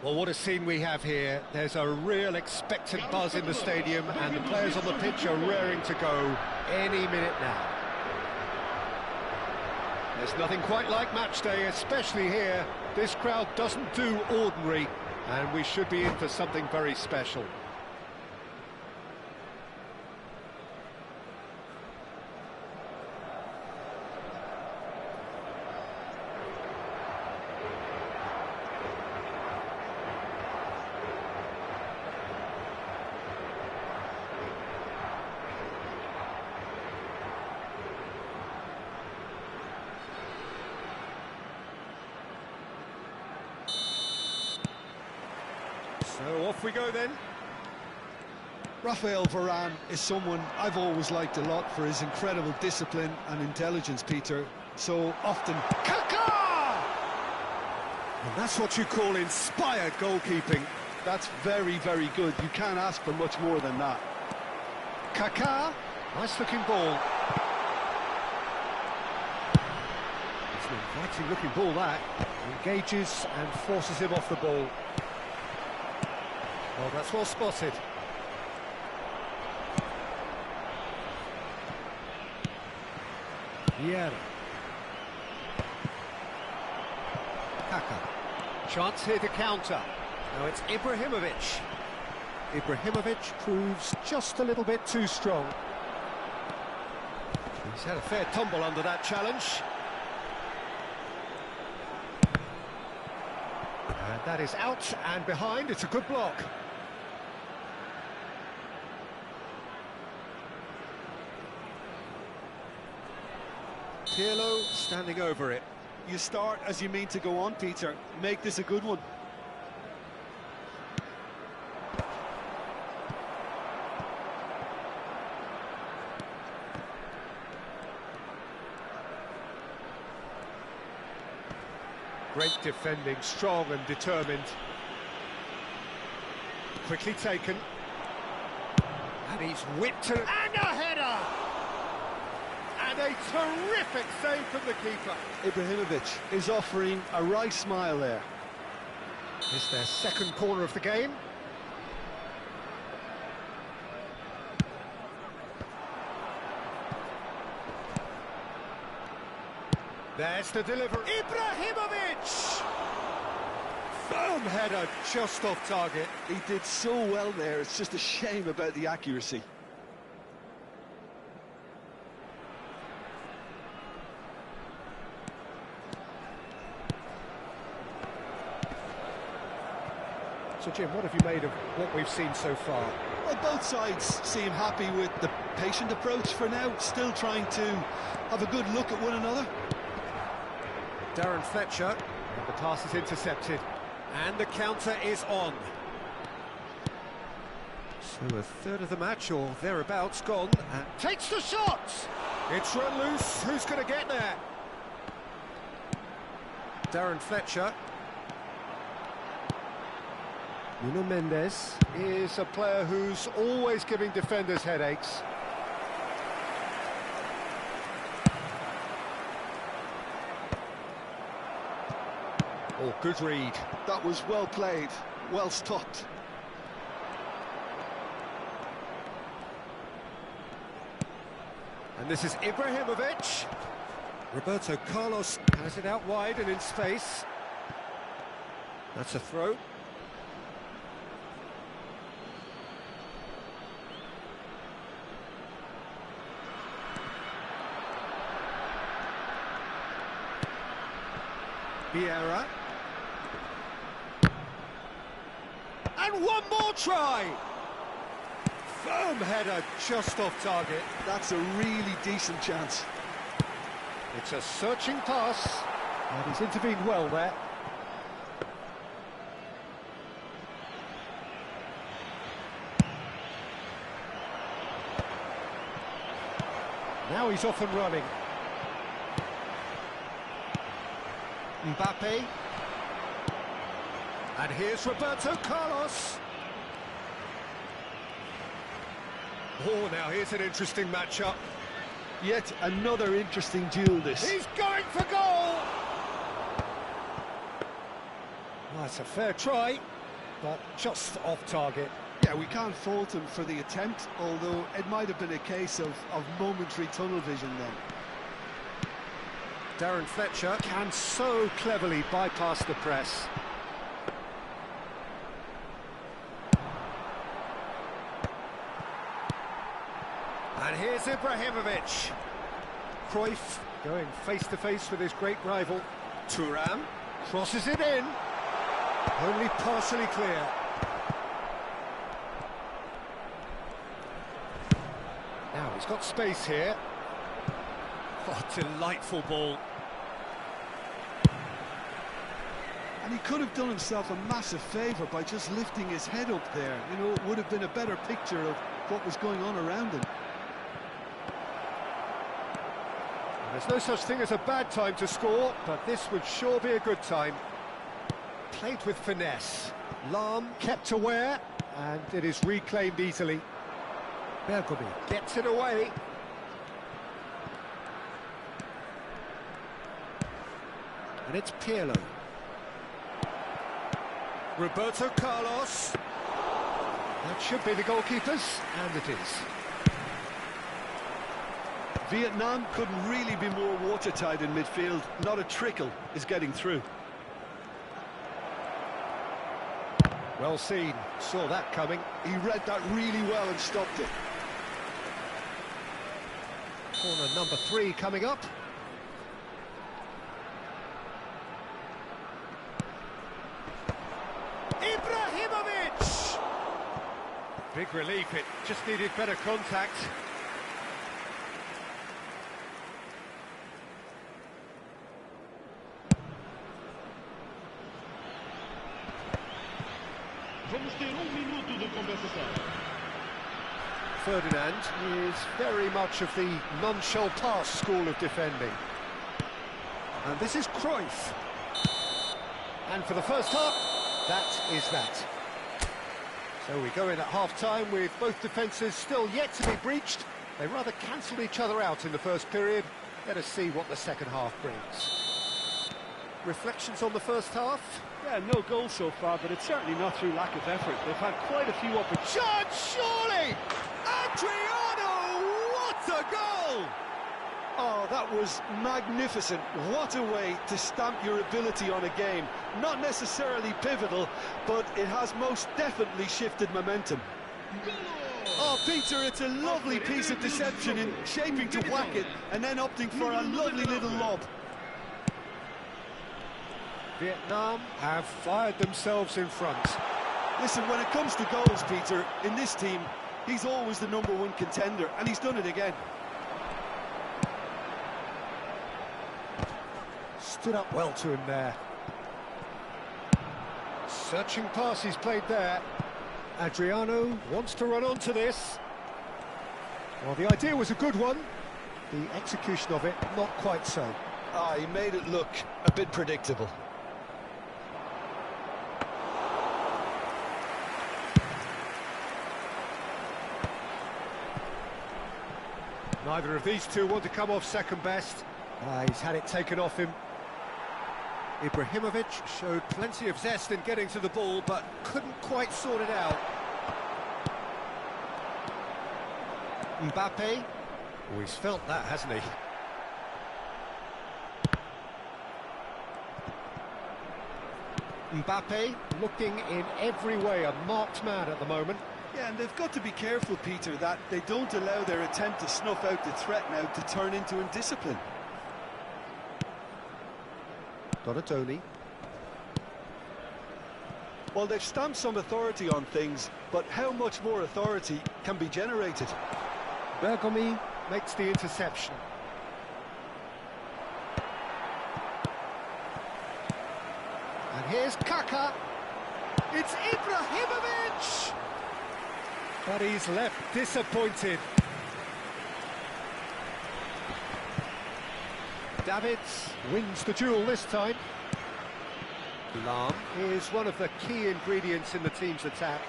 Well, what a scene we have here. There's a real expectant buzz in the stadium, and the players on the pitch are raring to go any minute now. There's nothing quite like match day, especially here. This crowd doesn't do ordinary, and we should be in for something very special. So off we go then. Raphael Varane is someone I've always liked a lot for his incredible discipline and intelligence, Peter. So often... Kaká! And that's what you call inspired goalkeeping. That's very, very good. You can't ask for much more than that. Kaká, nice looking ball. It's an inviting looking ball that. Engages and forces him off the ball. Well, that's well spotted. Vieira. Kaká. Chance here to counter. Now it's Ibrahimovic. Ibrahimovic proves just a little bit too strong. He's had a fair tumble under that challenge. And that is out and behind. It's a good block. Pirlo standing over it. You start as you mean to go on, Peter. Make this a good one. Great defending, strong and determined. Quickly taken. And he's whipped it. And a header! And a terrific save from the keeper. Ibrahimovic is offering a right smile there. It's their second corner of the game. There's the delivery. Ibrahimovic! Firm header, just off target. He did so well there, it's just a shame about the accuracy. So, Jim, what have you made of what we've seen so far? Well, both sides seem happy with the patient approach for now, still trying to have a good look at one another. Darren Fletcher, and the pass is intercepted, and the counter is on. So a third of the match, or thereabouts, gone, and takes the shot! It's run loose, who's going to get there? Darren Fletcher. Nuno Mendes is a player who's always giving defenders headaches. Oh, good read. That was well played, well stopped. And this is Ibrahimovic. Roberto Carlos has it out wide and in space. That's a throw. Vieira. And one more try! Firm header, just off target. That's a really decent chance. It's a searching pass, and he's intervened well there. Now he's off and running. Mbappe. And here's Roberto Carlos. Oh, now here's an interesting matchup. Yet another interesting duel, this. He's going for goal! Well, that's a fair try. but just off target. Yeah, we can't fault him for the attempt, although it might have been a case of momentary tunnel vision then. Darren Fletcher can so cleverly bypass the press. And here's Ibrahimovic. Cruyff going face-to-face with his great rival. Thuram crosses it in. Only partially clear. Now he's got space here. Oh, delightful ball. And he could have done himself a massive favour by just lifting his head up there. You know, it would have been a better picture of what was going on around him. There's no such thing as a bad time to score, but this would sure be a good time. Played with finesse. Lahm kept aware, and it is reclaimed easily. Bergomi gets it away. And it's Pirlo. Roberto Carlos. That should be the goalkeepers, and it is. Vietnam couldn't really be more watertight in midfield. Not a trickle is getting through. Well seen, saw that coming. He read that really well and stopped it. Corner number 3 coming up. Ibrahimovic! Big relief, it just needed better contact. Vamos ter minuto de conversação. Ferdinand is very much of the non-shell pass school of defending. And this is Cruyff. And for the first half, that is that. So we go in at half-time with both defences still yet to be breached. They rather cancelled each other out in the first period. Let us see what the second half brings. Reflections on the first half? Yeah, no goal so far, but it's certainly not through lack of effort. They've had quite a few opportunities. Chance, surely! Adriano, what a goal! Oh, that was magnificent. What a way to stamp your ability on a game. Not necessarily pivotal, but it has most definitely shifted momentum. Oh, Peter, it's a lovely piece of deception in shaping to whack it and then opting for a lovely little lob. Vietnam have fired themselves in front. Listen, when it comes to goals, Peter, in this team, he's always the #1 contender, and he's done it again. Stood up well to him there. Searching pass he's played there. Adriano wants to run onto this. Well, the idea was a good one. The execution of it, not quite so. Ah, he made it look a bit predictable. Neither of these two want to come off second best. He's had it taken off him. Ibrahimovic showed plenty of zest in getting to the ball, but couldn't quite sort it out. Mbappe. Oh, he's felt that, hasn't he? Mbappe looking in every way a marked man at the moment. Yeah, and they've got to be careful, Peter, that they don't allow their attempt to snuff out the threat now to turn into indiscipline. Donatoni. Well, they've stamped some authority on things, but how much more authority can be generated? Bergomi makes the interception. And here's Kaka. It's Ibrahimovic! But he's left disappointed. Davids wins the duel this time. Lahm is one of the key ingredients in the team's attack.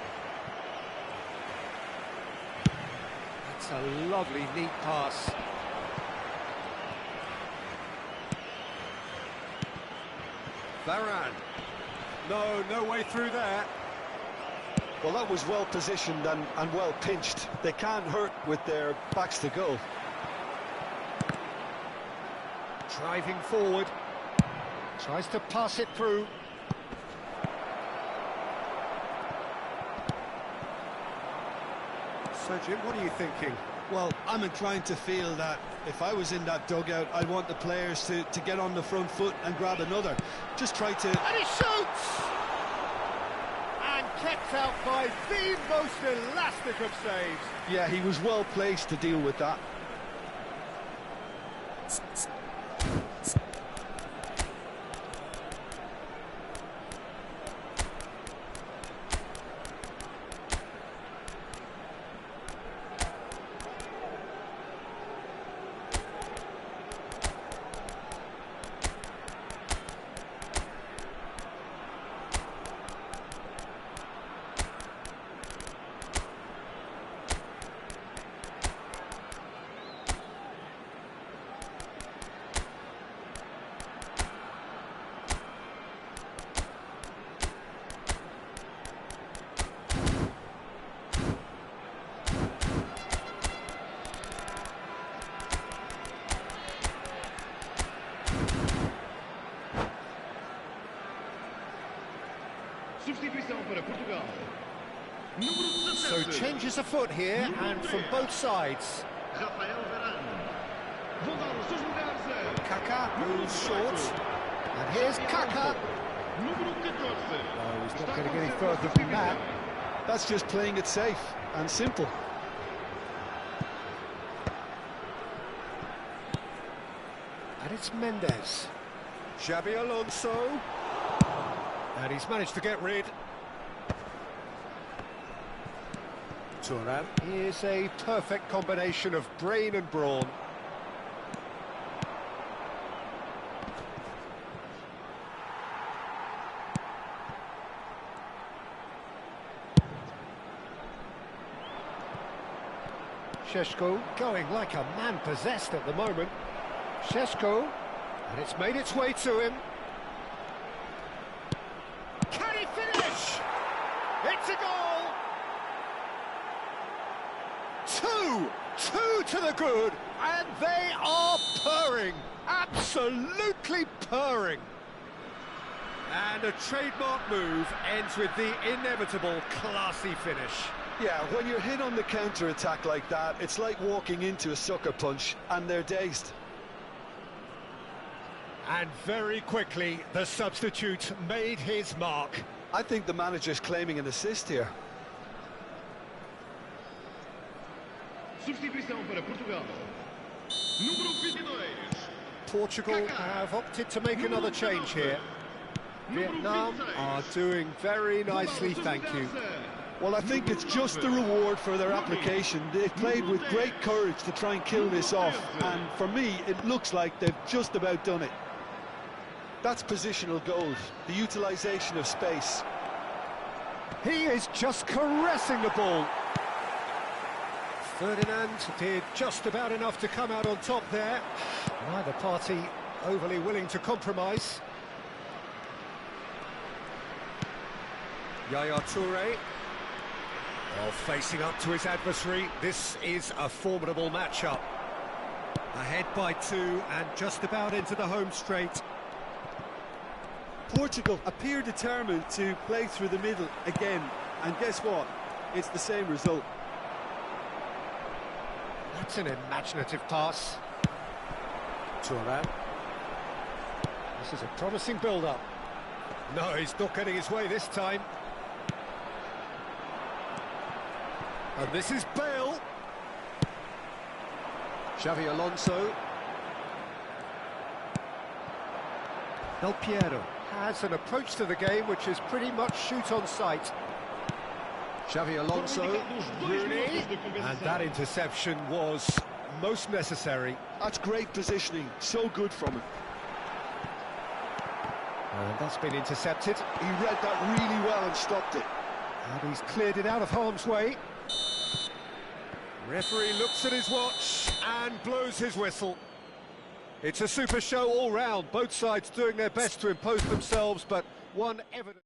That's a lovely, neat pass. Varane. No way through there. Well, that was well positioned and well pinched. They can't hurt with their backs to goal. Driving forward. Tries to pass it through. So, Jim, what are you thinking? Well, I'm inclined to feel that if I was in that dugout, I'd want the players to get on the front foot and grab another. Just try to... And he shoots! And kept out by the most elastic of saves. Yeah, he was well placed to deal with that. Substituição para Portugal. Número So 17. changes afoot here, and from both sides. Rafael Varane. Vão dar os seus lugares a Kaka moves short. And here's Kaka. número 14. Oh, he's not going to get any further than that. That's just playing it safe and simple. And it's Mendes. Xabi Alonso. And he's managed to get rid. Turan. Here's a perfect combination of brain and brawn. Šeško going like a man possessed at the moment. Šeško, and it's made its way to him. Can he finish? It's a goal! Two to the good, and they are purring, absolutely purring. And a trademark move ends with the inevitable classy finish. Yeah, when you're hit on the counter-attack like that, it's like walking into a sucker punch, and they're dazed. And very quickly, the substitute made his mark. I think the manager's claiming an assist here. Substituição para Portugal. Número 22. Portugal have opted to make another change here. Vietnam are doing very nicely, thank you. Well, I think it's just the reward for their application. They've played with great courage to try and kill this off, and for me, it looks like they've just about done it. That's positional gold, the utilisation of space. He is just caressing the ball. Ferdinand did just about enough to come out on top there. Neither party overly willing to compromise. Yaya Toure. Well, facing up to his adversary, this is a formidable matchup. Ahead by 2 and just about into the home straight. Portugal appear determined to play through the middle again, and guess what? It's the same result. That's an imaginative pass. Turan. This is a promising build-up. No, he's not getting his way this time. And this is Bale. Xavi Alonso. Del Piero has an approach to the game which is pretty much shoot on sight. Xavi Alonso, Rooney, and that interception was most necessary. That's great positioning, so good from him. And that's been intercepted. He read that really well and stopped it. And he's cleared it out of harm's way. Referee looks at his watch and blows his whistle. It's a super show all round, both sides doing their best to impose themselves, but one evident...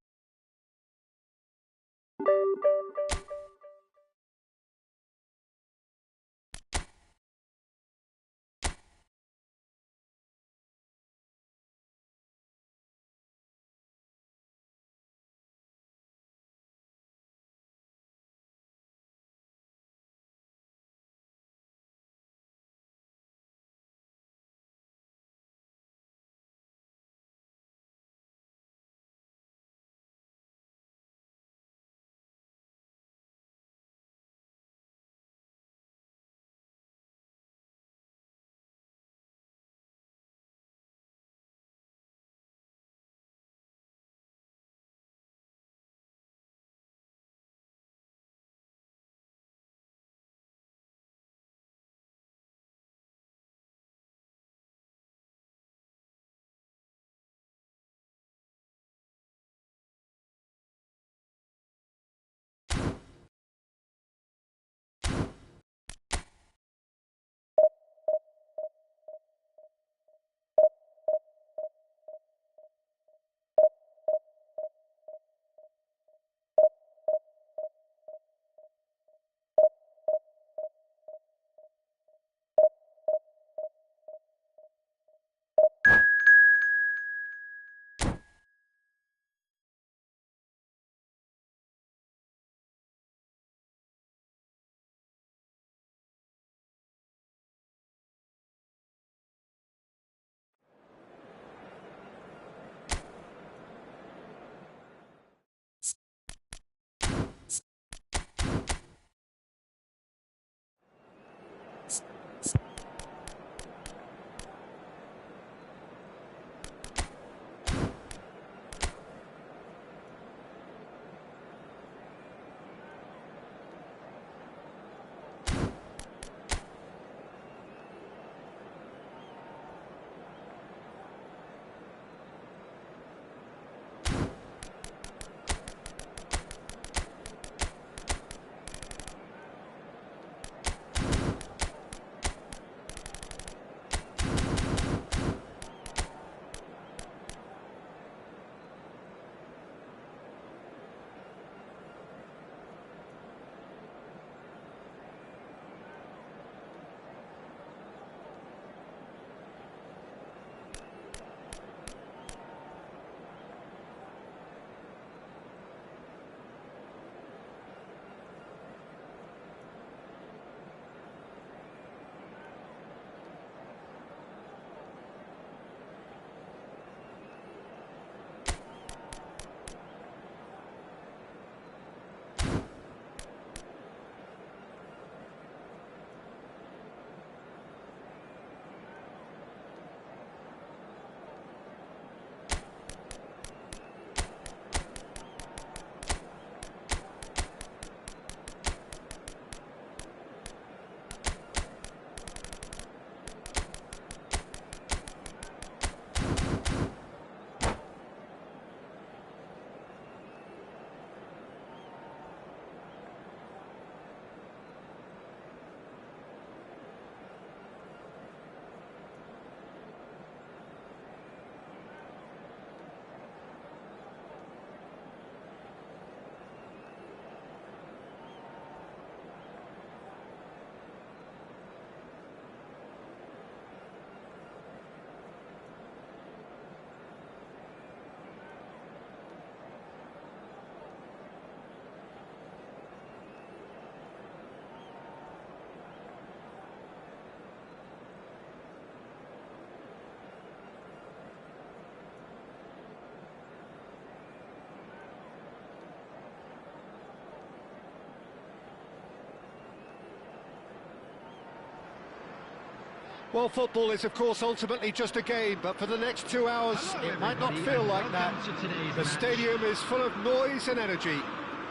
Well, football is, of course, ultimately just a game, but for the next 2 hours, Hello, it might not everybody, feel and like that. welcome to today's The match. stadium is full of noise and energy.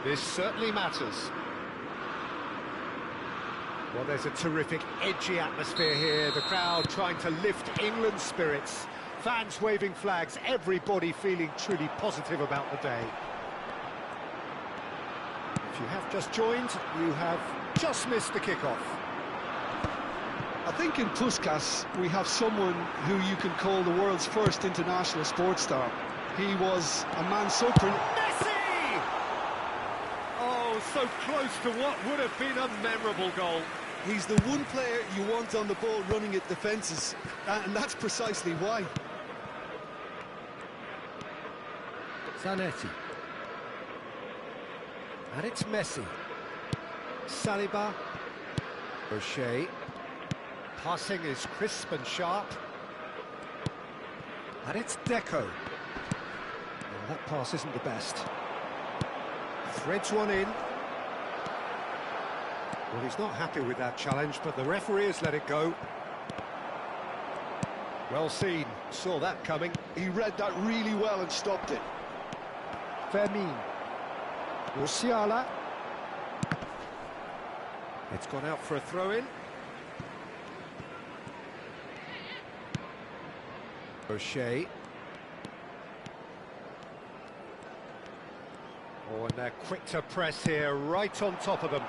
This certainly matters. Well, there's a terrific, edgy atmosphere here. The crowd trying to lift England's spirits. Fans waving flags, everybody feeling truly positive about the day. If you have just joined, you have just missed the kickoff. I think in Puskas we have someone who you can call the world's first international sports star. He was a man so Messi! Oh, so close to what would have been a memorable goal. He's the one player you want on the ball running at defences, and that's precisely why. Zanetti. And it's Messi. Saliba. O'Shea. Passing is crisp and sharp. And it's Deco. Well, that pass isn't the best. Threads one in. Well, he's not happy with that challenge, but the referee has let it go. Well seen. Saw that coming. He read that really well and stopped it. Fermin. Musiala. It's gone out for a throw-in. O'Shea. Oh, and they're quick to press here, right on top of them.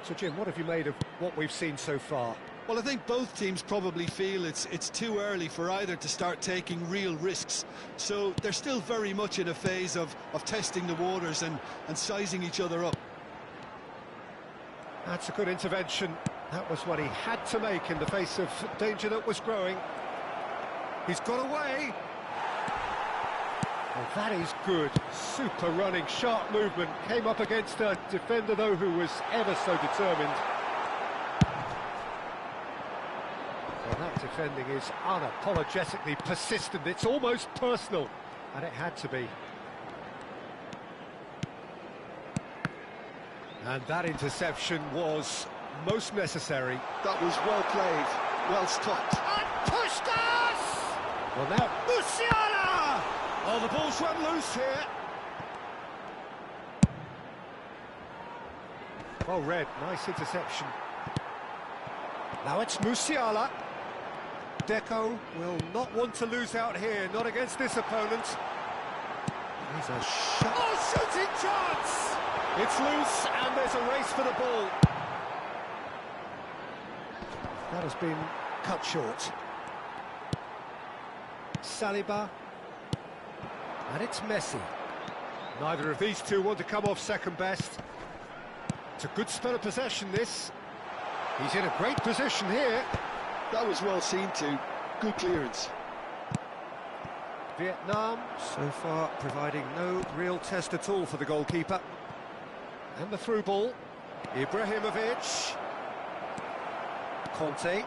So, Jim, what have you made of what we've seen so far? Well, I think both teams probably feel it's too early for either to start taking real risks. So they're still very much in a phase of testing the waters and sizing each other up. That's a good intervention. That was what he had to make in the face of danger that was growing. He's got away. Oh, that is good. Super running, sharp movement. Came up against a defender, though, who was ever so determined. Well, that defending is unapologetically persistent. It's almost personal, and it had to be. And that interception was most necessary. That was well played, well stopped. And Puskas! Well, now, Musiala! Oh, the ball's run loose here. Well read, nice interception. Now it's Musiala. Deco will not want to lose out here, not against this opponent. Here's a shot. Oh, shooting chance! It's loose, and there's a race for the ball. That has been cut short. Saliba. And it's Messi. Neither of these two want to come off second best. It's a good spell of possession, this. He's in a great position here. That was well seen too. Good clearance. Vietnam, so far, providing no real test at all for the goalkeeper. And the through ball. Ibrahimovic. Conte.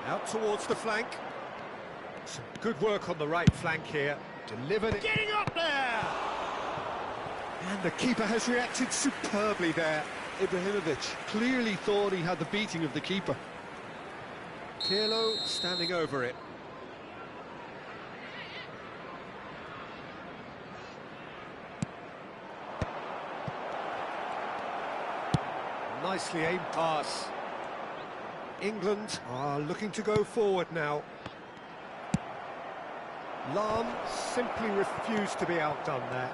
Out towards the flank. Some good work on the right flank here. Delivered it. Getting up there! And the keeper has reacted superbly there. Ibrahimovic clearly thought he had the beating of the keeper. Pirlo standing over it. Nicely aimed pass. England are looking to go forward now. Lahm simply refused to be outdone there.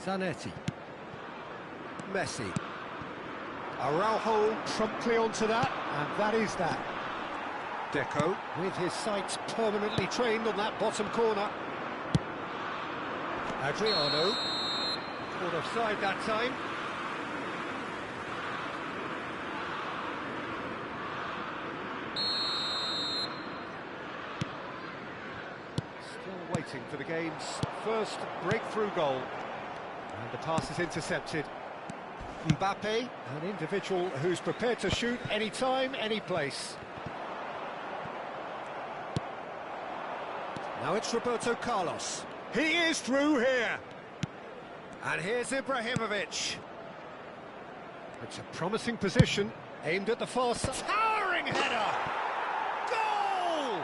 Zanetti. Messi. Araujo promptly onto that, and that is that. Deco, with his sights permanently trained on that bottom corner. Adriano. Caught offside that time. Still waiting for the game's first breakthrough goal. And the pass is intercepted. Mbappe, an individual who's prepared to shoot any time, any place. Now it's Roberto Carlos. He is through here. And here's Ibrahimovic. It's a promising position, aimed at the far side. Towering header! Goal!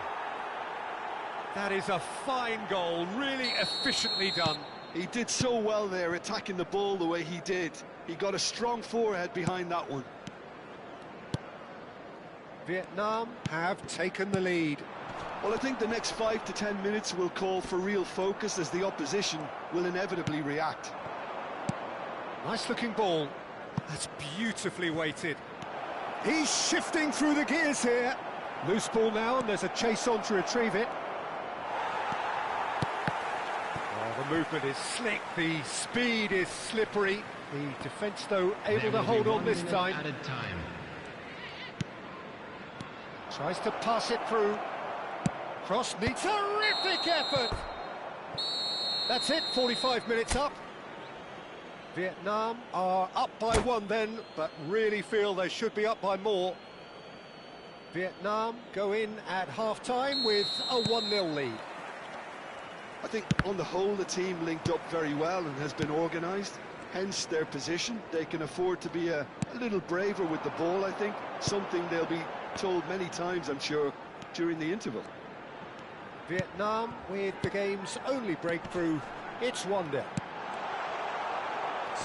That is a fine goal, really efficiently done. He did so well there, attacking the ball the way he did. He got a strong forehead behind that one. Vietnam have taken the lead. Well, I think the next 5 to 10 minutes will call for real focus as the opposition will inevitably react. Nice looking ball. That's beautifully weighted. He's shifting through the gears here. Loose ball now, and there's a chase on to retrieve it. Oh, the movement is slick, the speed is slippery. The defence, though, able to hold on this time. Added time. Tries to pass it through. Cross needs terrific effort. That's it, 45 minutes up. Vietnam are up by 1 then, but really feel they should be up by more. Vietnam go in at half-time with a 1-0 lead. I think on the whole the team linked up very well and has been organised, hence their position. They can afford to be a little braver with the ball, I think, something they'll be told many times, I'm sure, during the interval. Vietnam with the game's only breakthrough, it's 1-0.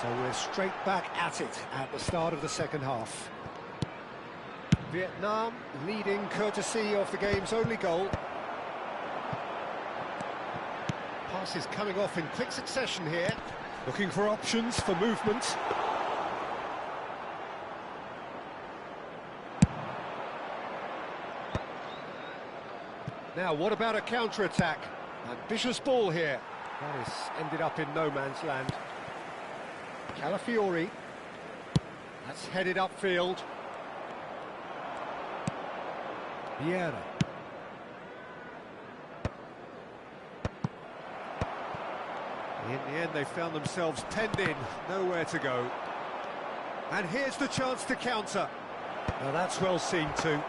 So we're straight back at it at the start of the second half. Vietnam leading courtesy of the game's only goal. Passes coming off in quick succession here. Looking for options for movement. Now, what about a counter-attack? Ambitious ball here. That is ended up in no man's land. Calafiori. That's headed upfield. Vieira. In the end, they found themselves penned in, nowhere to go. And here's the chance to counter. Now that's well seen too.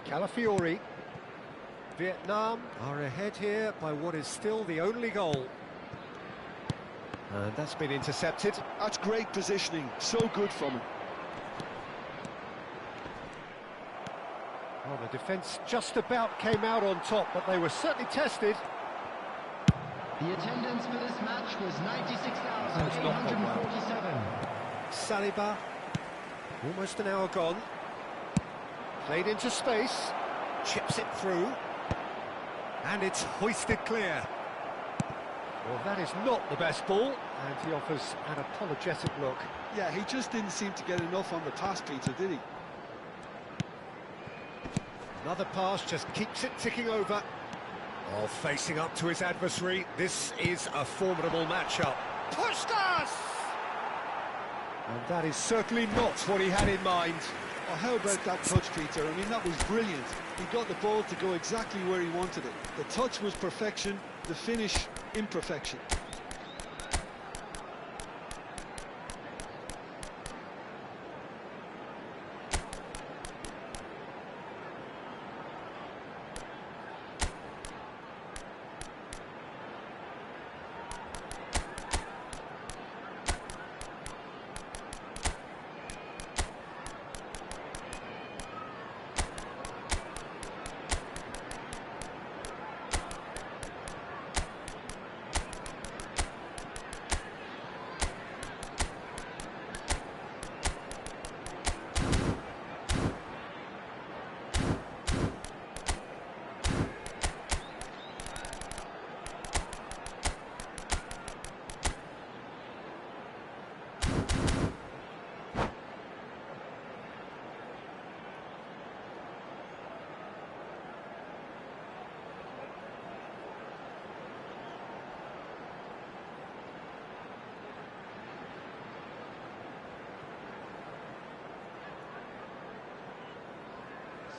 Calafiori. Vietnam are ahead here by what is still the only goal. And that's been intercepted. That's great positioning, so good from him. Well, the defence just about came out on top, but they were certainly tested. The attendance for this match was That's not gone well. 96,847. Saliba, almost an hour gone. Played into space, chips it through, and it's hoisted clear. Well, that is not the best ball, and he offers an apologetic look. Yeah, he just didn't seem to get enough on the pass, Peter, did he? Another pass just keeps it ticking over. Oh, facing up to his adversary, this is a formidable matchup. Puskas! And that is certainly not what he had in mind. Oh, how about that touch, Peter? I mean, that was brilliant. He got the ball to go exactly where he wanted it. The touch was perfection, the finish, imperfection.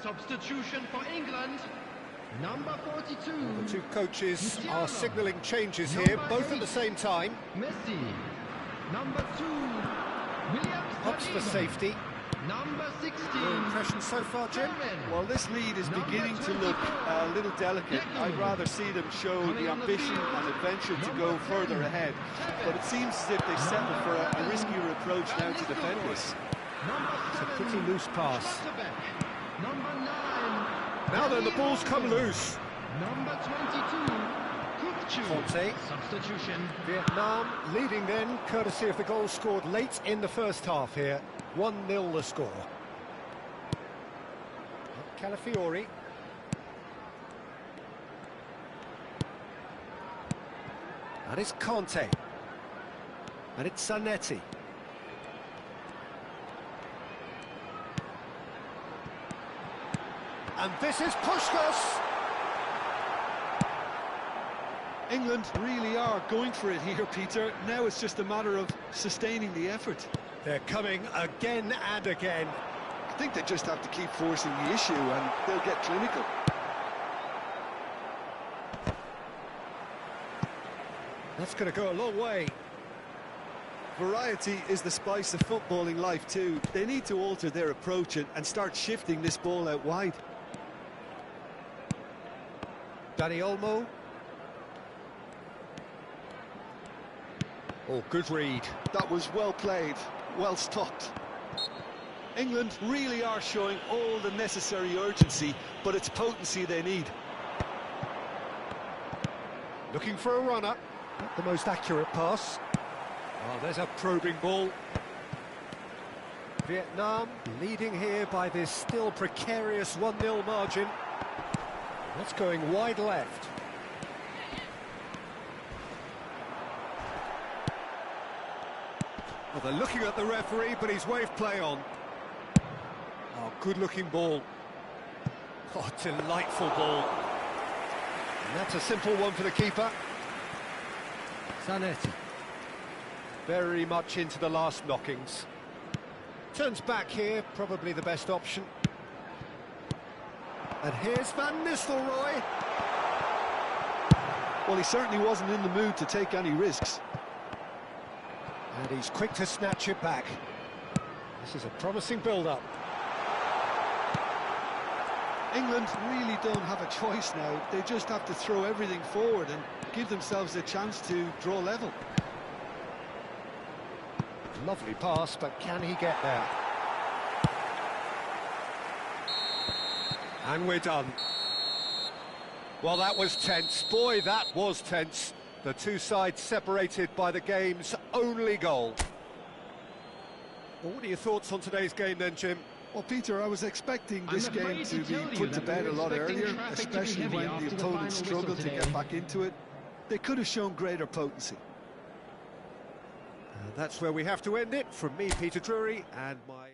Substitution for England, number 42. The two coaches Cristiano. are signalling changes here, both at the same time. Messi, number 2, Williams. Ups for safety. Number 16. Your impression so far, Jim? Well, this lead is beginning to look a little delicate. I'd rather see them show the ambition and adventure to go further ahead. But it seems as if they settled for a riskier approach now to defend this. It's a pretty loose pass. Number 9. Now then, the ball's come loose. Number 22. Conte. Substitution. Vietnam leading then, courtesy of the goal scored late in the first half here. 1-0 the score. Calafiori. And it's Conte. And it's Zanetti. And this is Puskás. England really are going for it here, Peter. Now it's just a matter of sustaining the effort. They're coming again and again. I think they just have to keep forcing the issue and they'll get clinical. That's going to go a long way. Variety is the spice of footballing life too. They need to alter their approach and start shifting this ball out wide. Dani Olmo. Oh, good read. That was well played, well stopped. England really are showing all the necessary urgency, but it's potency they need. Looking for a runner. Not the most accurate pass. Oh, there's a probing ball. Vietnam leading here by this still precarious 1-0 margin. That's going wide left. Well, they're looking at the referee, but he's waved play on. Oh, good-looking ball. Oh, delightful ball. And that's a simple one for the keeper. Zanetti. Very much into the last knockings. Turns back here, probably the best option. And here's Van Nistelrooy. Well, he certainly wasn't in the mood to take any risks. And he's quick to snatch it back. This is a promising build-up. England really don't have a choice now. They just have to throw everything forward and give themselves a chance to draw level. Lovely pass, but can he get there? And we're done. Well, that was tense. Boy, that was tense. The two sides separated by the game's only goal. Well, what are your thoughts on today's game then, Jim? Well, Peter, I was expecting this game to be put to bed a lot earlier, especially when the opponent struggled to get back into it. They could have shown greater potency. And that's where we have to end it. From me, Peter Drury, and my...